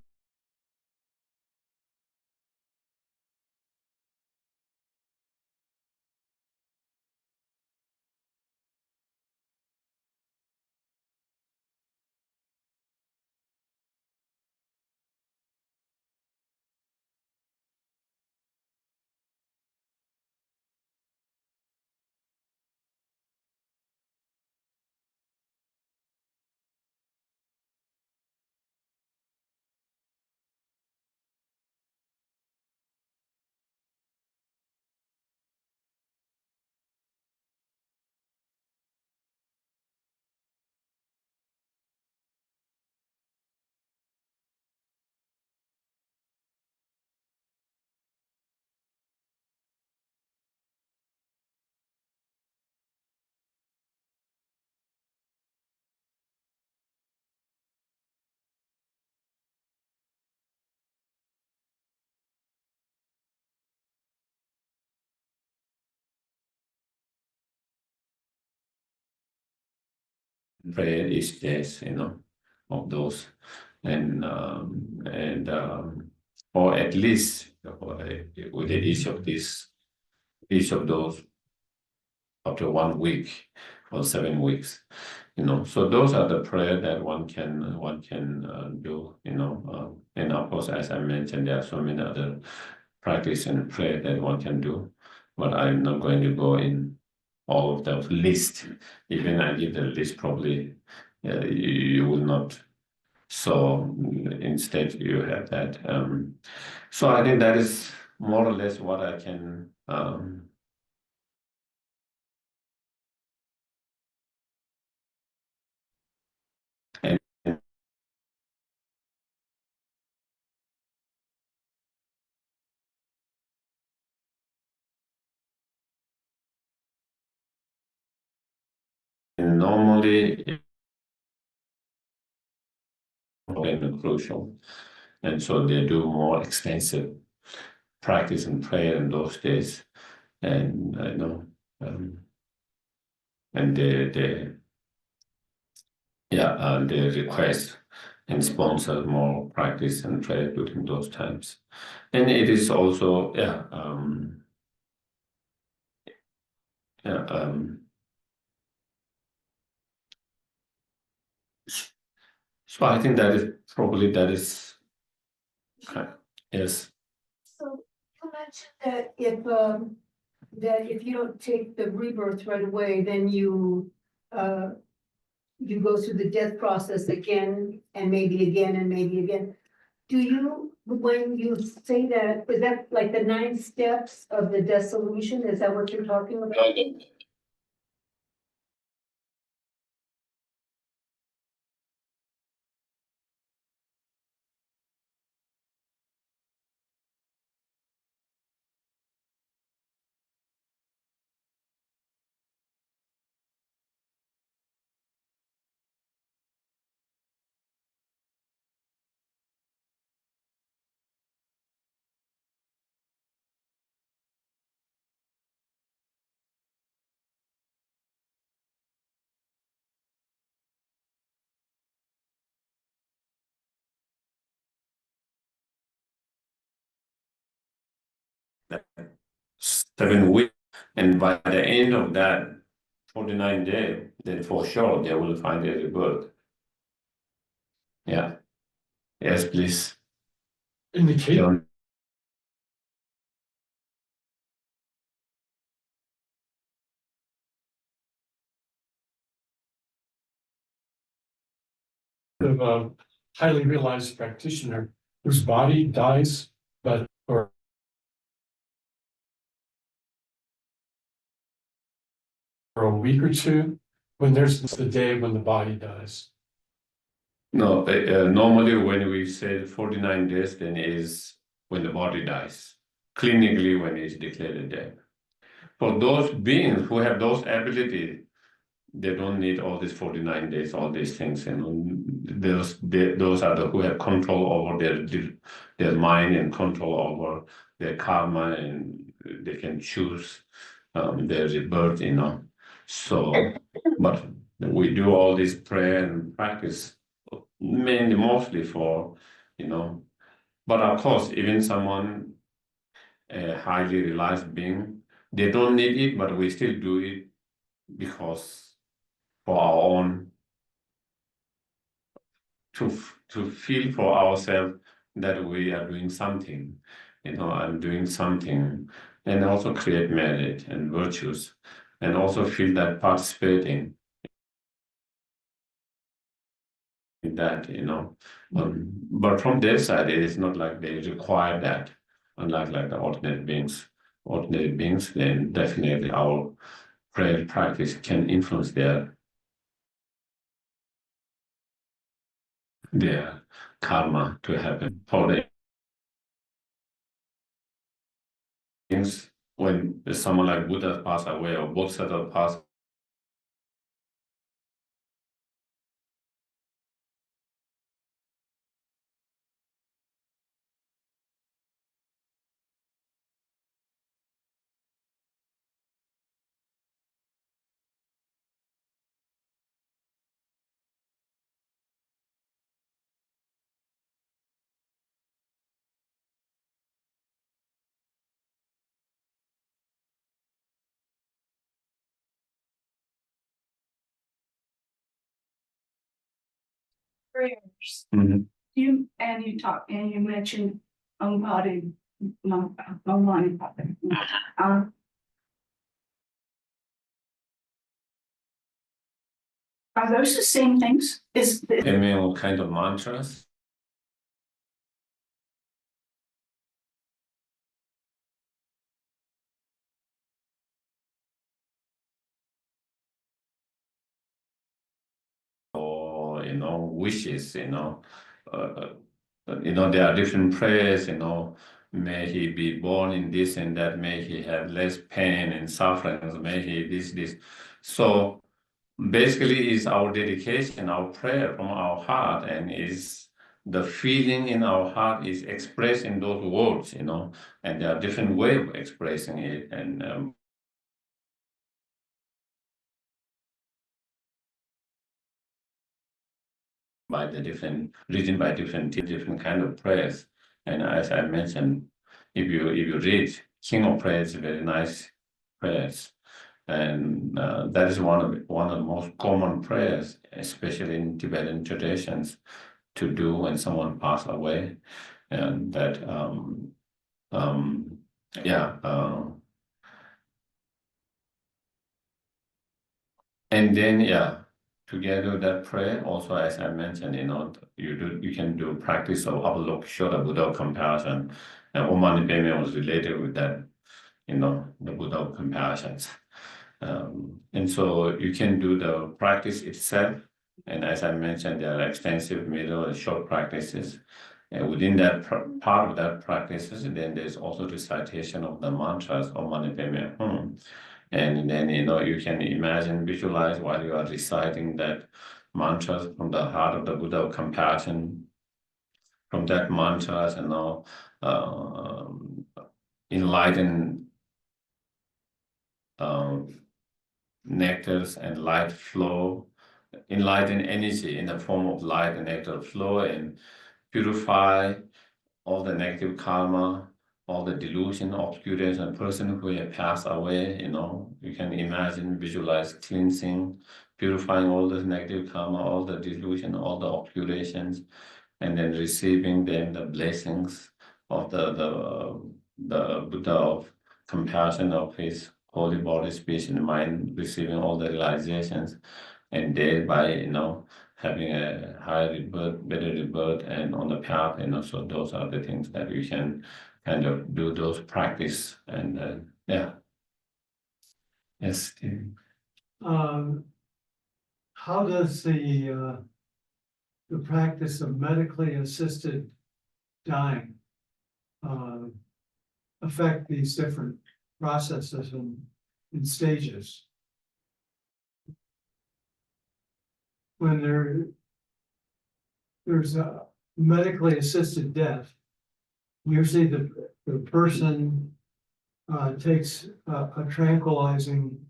Prayer each days, of those, or at least with each of those after 1 week or 7 weeks, So those are the prayer that one can do, and of course, as I mentioned, there are so many other practice and prayer that one can do, but I'm not going to go in all of the list. Even I give the list, probably you will not. So instead, you have that. So I think that is more or less what I can. And normally, it's crucial, and so they do more extensive practice and prayer in those days, and I know, and they request and sponsor more practice and prayer during those times, and it is also yeah so I think that is yes. So you mentioned that if you don't take the rebirth right away, then you go through the death process again and maybe again and maybe again. Do you, when you say that, is that like the 9 steps of the dissolution? Is that what you're talking about? Seven weeks, and by the end of that 49 day, then for sure they will find a rebirth. Yeah. Yes, please. In the case of a highly realized practitioner whose body dies, but or for a week or two, when there's the day when the body dies. No, normally when we say 49 days, then is when the body dies. Clinically, when it's declared dead. For those beings who have those abilities, they don't need all these 49 days, all these things. Those are the who have control over their mind and control over their karma, and they can choose their rebirth. So, but we do all this prayer and practice mainly mostly for. But of course, even someone a highly realized being, they don't need it, but we still do it because for our own to feel for ourselves that we are doing something, I'm doing something, and also create merit and virtues, and also feel that participating in that. But from their side, it is not like they require that, unlike like the ordinary beings. Ordinary beings, then definitely our prayer practice can influence their karma to happen. For the beings, when someone like Buddha pass away or Bodhisattva pass Prayers. Mhm. You mentioned embodied, embodied. Are those the same things? Email kind of mantras. Or wishes. There are different prayers. May he be born in this and that. May he have less pain and sufferings. May he this. So basically, is our dedication, our prayer from our heart, and is the feeling in our heart is expressed in those words. And there are different ways of expressing it, and by the different region, by different kind of prayers. And as I mentioned, if you read King of Prayers, very nice prayers, and that is one of the most common prayers, especially in Tibetan traditions, to do when someone passed away, and that yeah. And then, yeah, together with that prayer, also as I mentioned, you can do practice of Avalok Shoda Buddha compassion. And Om Mani Padme was related with that, the Buddha of compassions. And so you can do the practice itself. And as I mentioned, there are extensive middle and short practices. And within that part of that practices, then there's also recitation of the mantras of Mani Padme Hum. And then, you can imagine, visualize while you are reciting that mantras from the heart of the Buddha of compassion, from that mantras, enlighten nectars and light flow, enlighten energy in the form of light and nectar flow, and purify all the negative karma, all the delusion, obscuration, and person who have passed away. You can imagine, visualize cleansing, purifying all this negative karma, all the delusion, all the obscurations, and then receiving then the blessings of the Buddha of compassion of his holy body, speech, and mind, receiving all the realizations, and thereby, having a higher rebirth, better rebirth, and on the path. So those are the things that you can kind of do those practice, and yeah. Yes, Steve. How does the the practice of medically assisted dying affect these different processes in stages. When there's a medically assisted death, usually the person takes a tranquilizing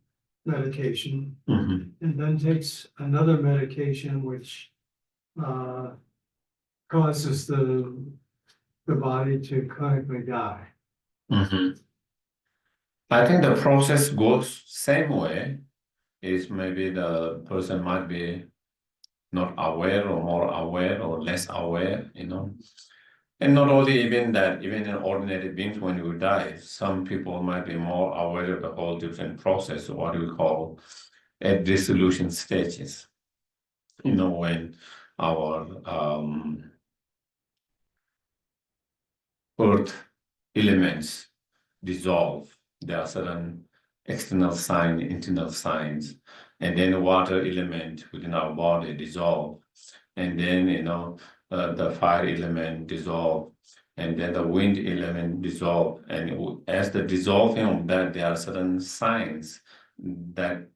medication Mhm. and then takes another medication which causes the body to clinically die. Mhm. I think the process goes same way. Is maybe the person might be not aware or more aware or less aware, And not only even that, even in ordinary beings, when you die, some people might be more aware of the whole different process, what we call at dissolution stages. When our earth elements dissolve, there are certain external signs, internal signs, and then the water element within our body dissolve, and then the fire element dissolve, and then the wind element dissolve, and as the dissolving of that, there are certain signs that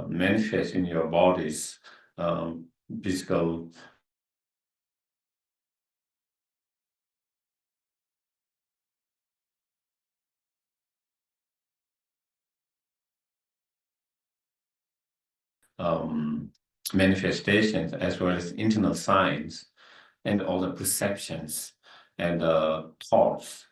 manifest in your body's physical manifestations as well as internal signs and all the perceptions and thoughts.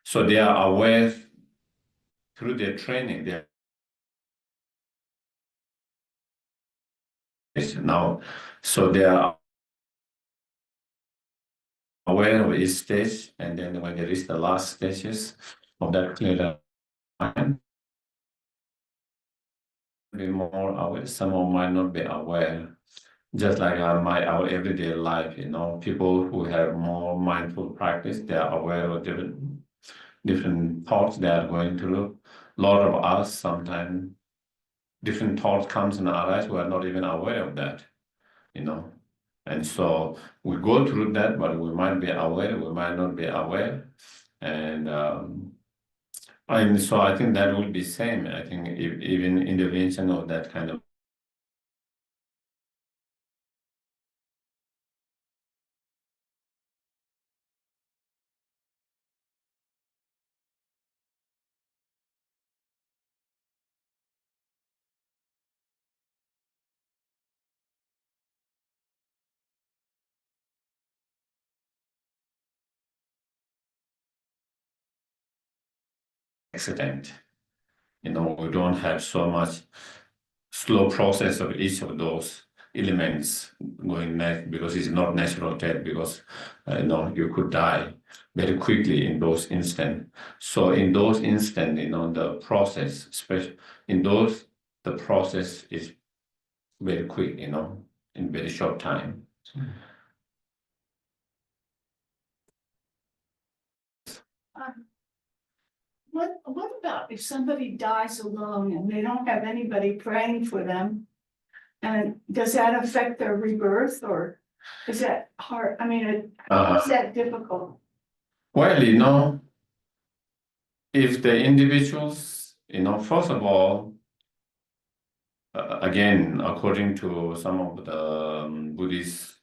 So they are aware through their training. They now, so they are aware of each stage, and then when they reach the last stages of that clear mind, be more aware. Some might not be aware. Just like our everyday life, people who have more mindful practice, they are aware of different thoughts they are going through. A lot of us sometimes different thoughts comes and arise, we are not even aware of that, And so we go through that, but we might be aware, we might not be aware. And so I think that will be same. I think even intervention of that kind of accident. We don't have so much slow process of each of those elements going next because it's not natural death because you could die very quickly in those instants. So in those instants, the process, especially in those, the process is very quick, in very short time. What about if somebody dies alone and they don't have anybody praying for them? And does that affect their rebirth, or is that hard? I mean, is that difficult? Well, if the individuals, first of all, again, according to some of the Buddhist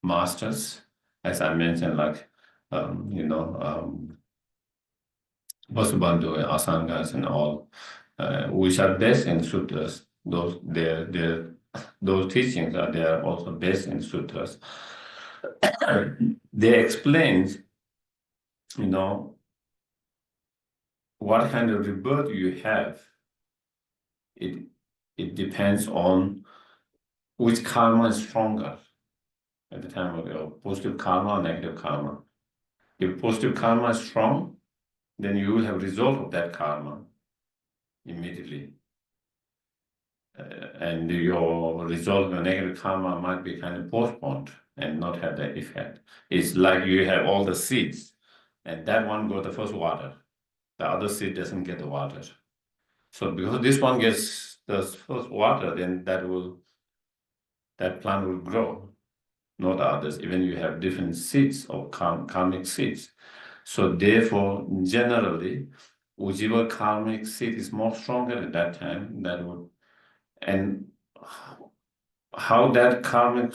masters, as I mentioned, like, Vasubandhu, Asangas, and all, which are based in sutras. Those teachings are there also based in sutras. They explain, what kind of rebirth you have it depends on which karma is stronger at the time of your positive karma or negative karma. If positive karma is strong, then you will have result of that karma immediately. And your result of your negative karma might be kind of postponed and not have that effect. It's like you have all the seeds, and that one got the first water. The other seed doesn't get the water. So because this one gets the first water, then that plant will grow, not others. Even you have different seeds or karmic seeds. So therefore, generally, whichever karmic seed is more stronger at that time, that would, and how that karmic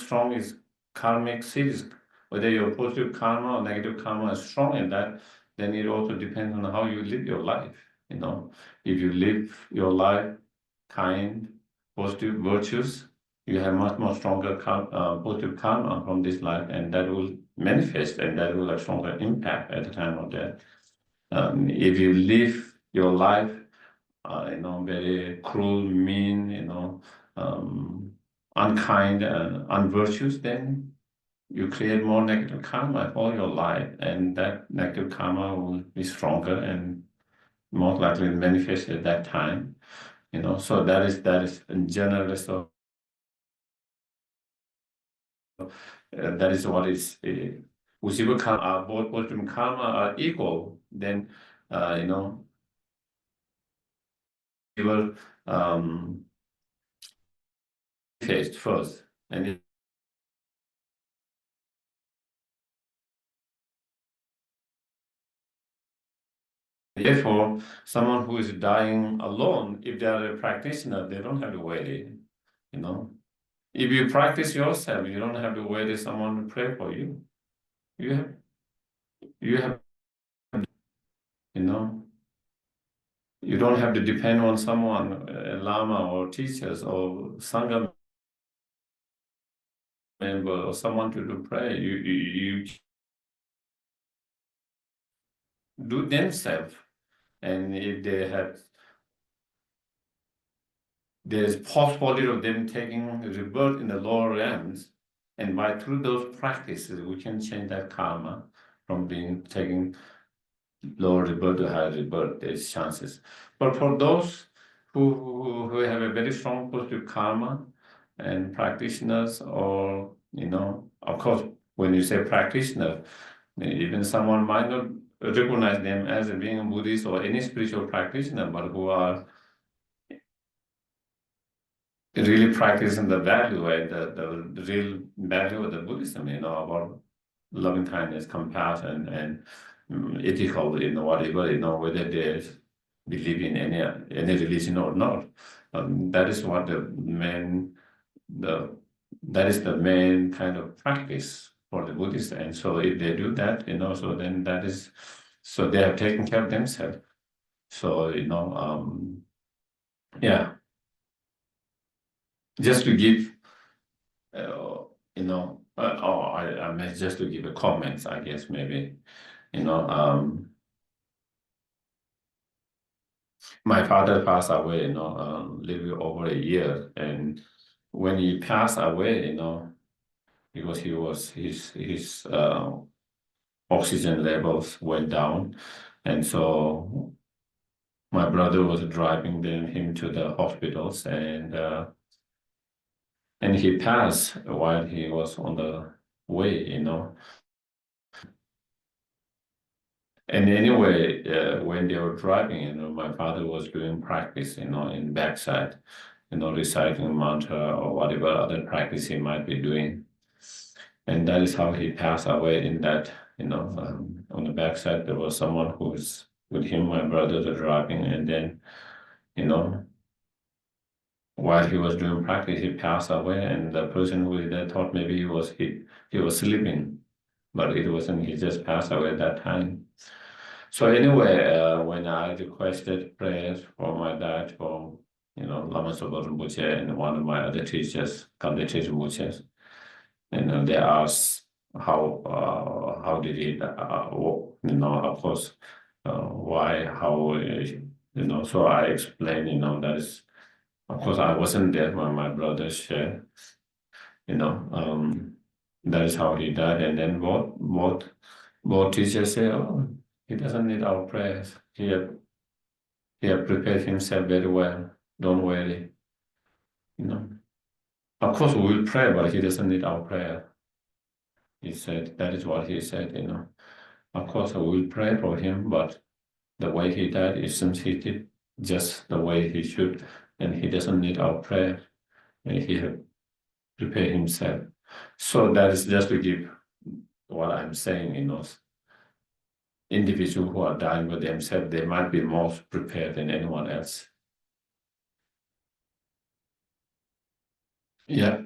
seed is, whether your positive karma or negative karma is strong in that, then it also depends on how you live your life. If you live your life kind, positive virtues, you have much more stronger positive karma from this life, and that will manifest, and that will have stronger impact at the time of death. If you live your life, very cruel, mean, unkind, and unvirtuous, then you create more negative karma all your life, and that negative karma will be stronger and most likely manifest at that time. So that is in general. So that is what is. Whichever karma, both positive karma are equal, then we will manifest first, and therefore, someone who is dying alone, if they are a practitioner, they don't have to wait. If you practice yourself, you don't have to wait for someone to pray for you. You have, you don't have to depend on someone, a lama or teachers or sangha member or someone to do prayer. You do themselves, and if there's possibility of them taking rebirth in the lower realms, and through those practices, we can change that karma from being taking lower rebirth to higher rebirth. There's chances, but for those who have a very strong positive karma and practitioners, or of course, when you say practitioner, even someone might not recognize them as being a Buddhist or any spiritual practitioner, but who are really practicing the value and the real value of the Buddhism, about loving kindness, compassion, and ethical, whatever, whether they believe in any religion or not. That is what that is the main kind of practice for the Buddhists. And so if they do that, so then so they have taken care of themselves. So, yeah, just to give, I meant just to give a comments, I guess, maybe, my father passed away, a little over a year. And when he passed away, because his oxygen levels went down. And so my brother was driving him to the hospitals, and he passed while he was on the way, And anyway, when they were driving, my father was doing practice, in backside, reciting mantra or whatever other practice he might be doing. And that is how he passed away in that, on the backside, there was someone who was with him, my brothers are driving, and then, while he was doing practice, he passed away, and the person who was there thought maybe he was sleeping, but it wasn't, he just passed away at that time. So anyway, when I requested prayers for my dad, for, Lama Sopa Rinpoche and one of my other teachers, Kande Rinpoche, and they asked how did he, of course, why, how, so I explained, that is Of course, I wasn't there when my brother shared. That is how he died. And then both teachers say, "Oh, he doesn't need our prayers. He had prepared himself very well. Don't worry." Of course, we will pray, but he doesn't need our prayer. He said, that is what he said. Of course, we will pray for him, but the way he died, it seems he did just the way he should, and he doesn't need our prayer. And he had prepared himself. So that is just to give what I'm saying, individuals who are dying with themselves, they might be more prepared than anyone else. Yeah.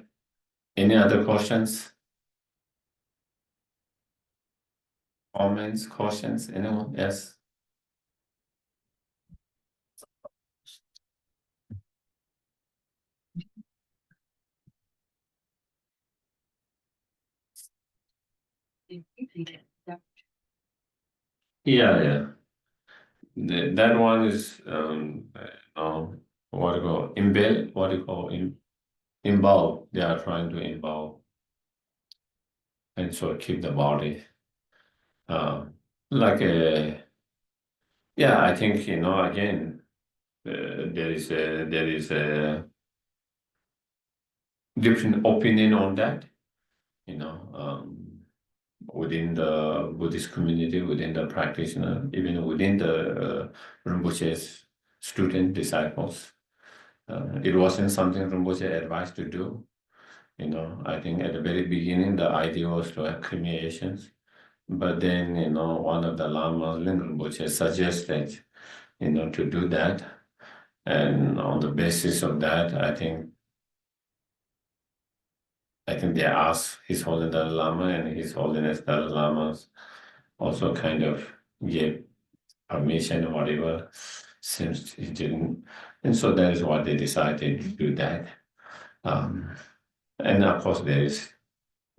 Any other questions? Comments, questions? Anyone? Yes. Yeah. That one is what do you call involve. They are trying to involve, and so keep the body like a I think again there is a different opinion on that within the Buddhist community, within the practitioner, even within the Rinpoche's student disciples. It wasn't something Rinpoche advised to do. I think at the very beginning, the idea was to have cremations. But then, one of the lamas, Rinpoche, suggested, to do that. And on the basis of that, I think they asked His Holiness Dalai Lama, and His Holiness Dalai Lama also kind of gave permission or whatever, since he didn't. And so that is what they decided to do that. And of course, there is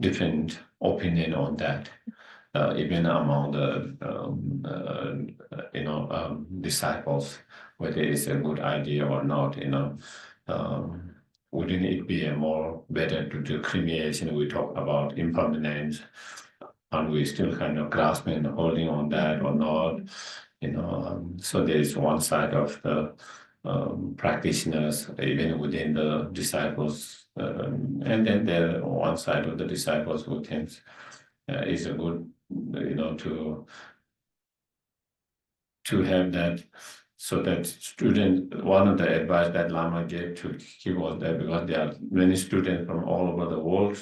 different opinion on that, even among the disciples, whether it's a good idea or not. Wouldn't it be better to do cremation? We talk about impermanence, and we still kind of grasping and holding on that or not. So there is one side of the practitioners, even within the disciples, and then there one side of the disciples who thinks is a good, to have that, so that one of the advice that Lama gave to keep was that because there are many students from all over the world,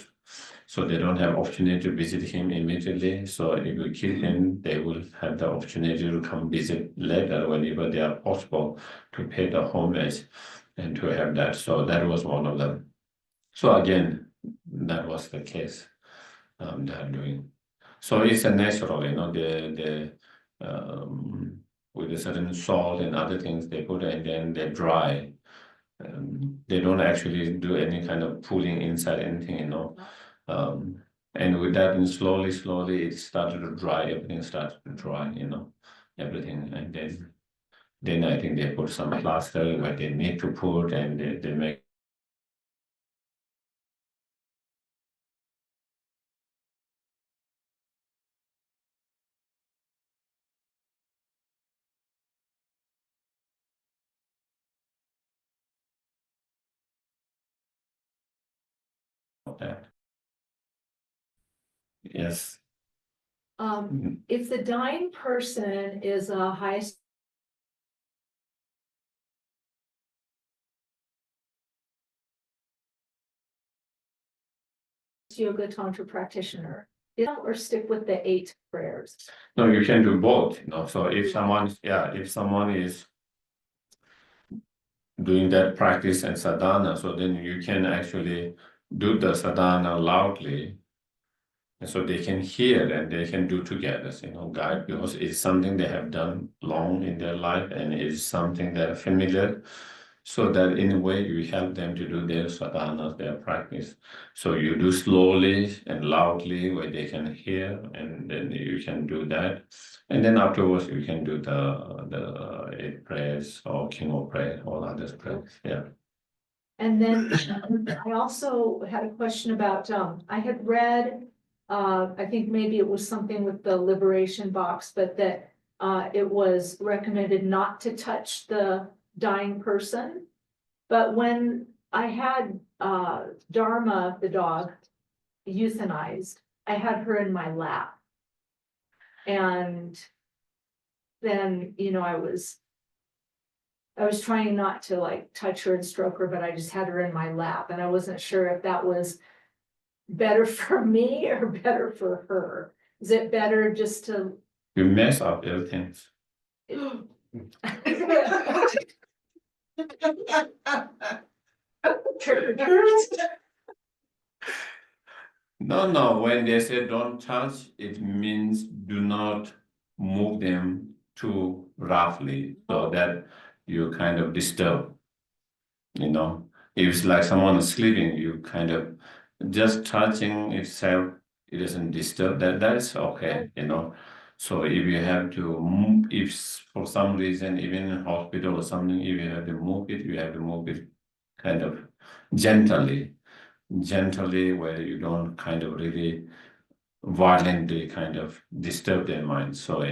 so they don't have opportunity to visit him immediately. So if we keep him, they will have the opportunity to come visit later whenever they are possible, to pay the homage and to have that. So that was one of them. So again, that was the case they are doing. So it's a natural, with a certain salt and other things they put, and then they dry. They don't actually do any kind of pulling inside anything, and with that, and slowly, it started to dry. Everything started to dry, everything, and then I think they put some plaster where they need to put, and they make. That. Yes. If the dying person is a high yoga tantra practitioner, or stick with the 8 prayers? No, you can do both. So if someone is doing that practice and sadhana, so then you can actually do the sadhana loudly, and so they can hear and they can do together, guide, because it's something they have done long in their life, and it's something they're familiar. So that in a way you help them to do their sadhana, their practice. So you do slowly and loudly where they can hear, and then you can do that. And then afterwards you can do the 8 prayers or King of Prayer, all others prayers. Yeah. And then I also had a question about, I had read, I think maybe it was something with the liberation box, but that it was recommended not to touch the dying person. But when I had Dharma, the dog, euthanized, I had her in my lap. And then, I was trying not to like touch her and stroke her, but I just had her in my lap, and I wasn't sure if that was better for me or better for her. Is it better just to? You mess up everything. No, when they say don't touch, it means do not move them too roughly so that you kind of disturb, If it's like someone is sleeping, you kind of just touching itself, it doesn't disturb that's okay, So if you have to move, if for some reason, even in hospital or something, if you have to move it, you have to move it kind of gently, where you don't kind of really violently kind of disturb their mind. So,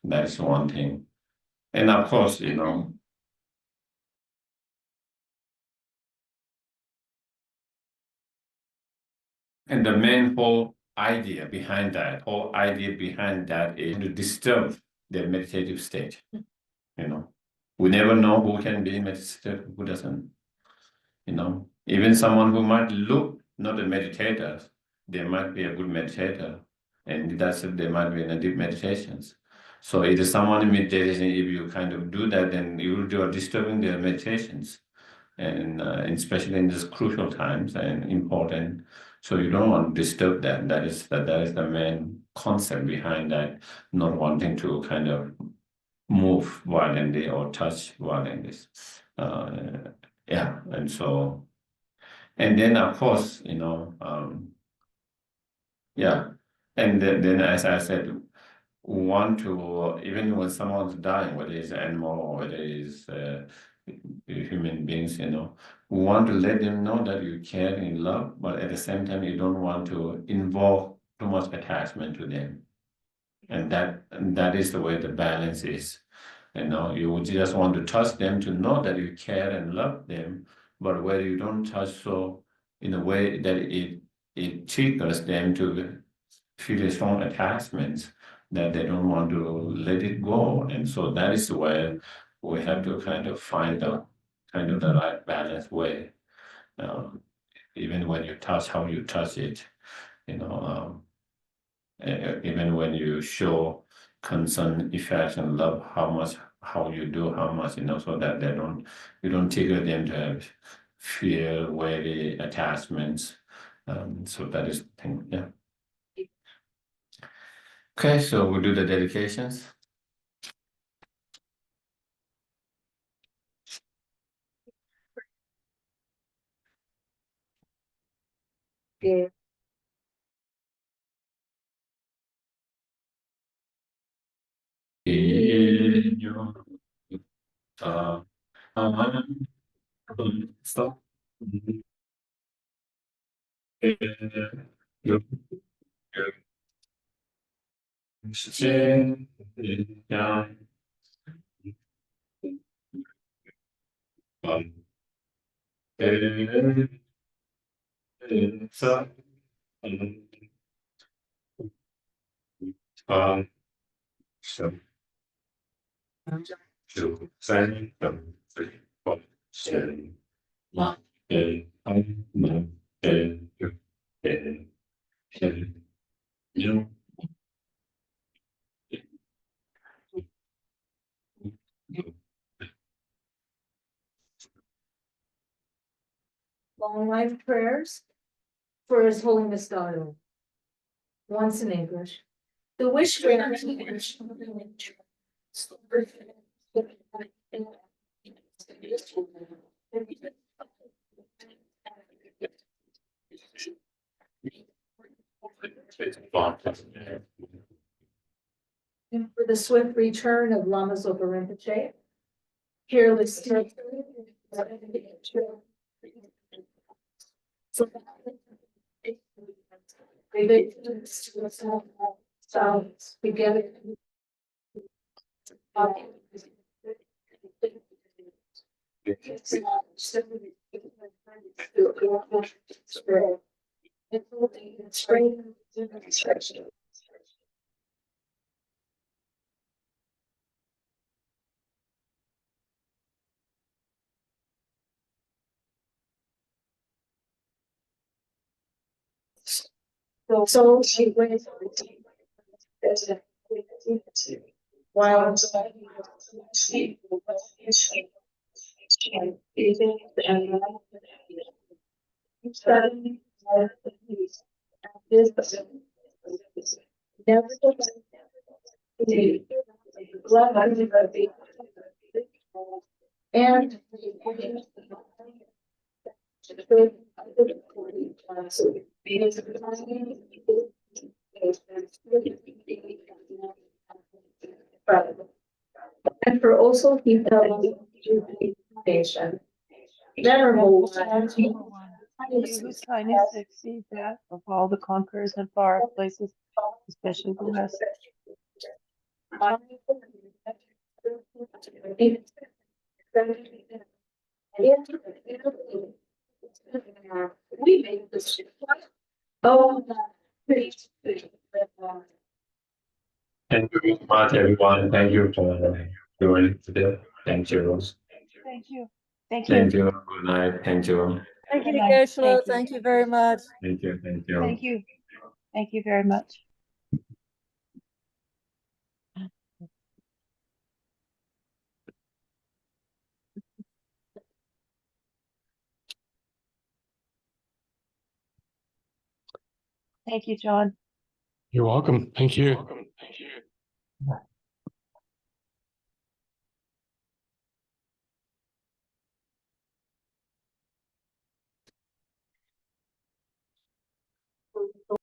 that's one thing. And of course, and the main whole idea behind that is to disturb their meditative state. We never know who can be meditative, who doesn't. Even someone who might look not a meditator, they might be a good meditator, and they might be in a deep meditations. So it is someone in meditation. If you kind of do that, then you are disturbing their meditations, and especially in these crucial times and important. So you don't want to disturb that. That is the main concept behind that, not wanting to kind of move violently or touch violently. Yeah, and so, and then of course, yeah, and then as I said, want to, even when someone's dying, whether it's animal or whether it's human beings, we want to let them know that you care and love, but at the same time, you don't want to involve too much attachment to them. And that is the way the balance is. You would just want to touch them to know that you care and love them, but where you don't touch so in a way that it triggers them to feel a strong attachment that they don't want to let it go. And so that is where we have to kind of find the right balance way. Even when you touch, how you touch it, even when you show concern, affection, love, how you do, how much, so that you don't trigger them to have fear, worry, attachments. So that is the thing, yeah. Okay, so we'll do the dedications. Yeah. Stop. Long life prayers for His Holiness Dalai. Once in English. The wish granting. And for the swift return of Lama Zopa Rinpoche, fearless So they sounds together. Spring. So she went. While she and and for also keep the nation. Venerable one, You whose kindness exceeds that of all the conquerors and far off places, especially the west. We made this. Oh. Thank you very much, everyone. Thank you for joining today. Thank you. Thank you. Thank you. Thank you. Good night. Thank you. Thank you, Good night. Geshe. Thank you. Thank you very much. Thank you. Thank you. Thank you. Thank you very much. Thank you, John. You're welcome. Thank you.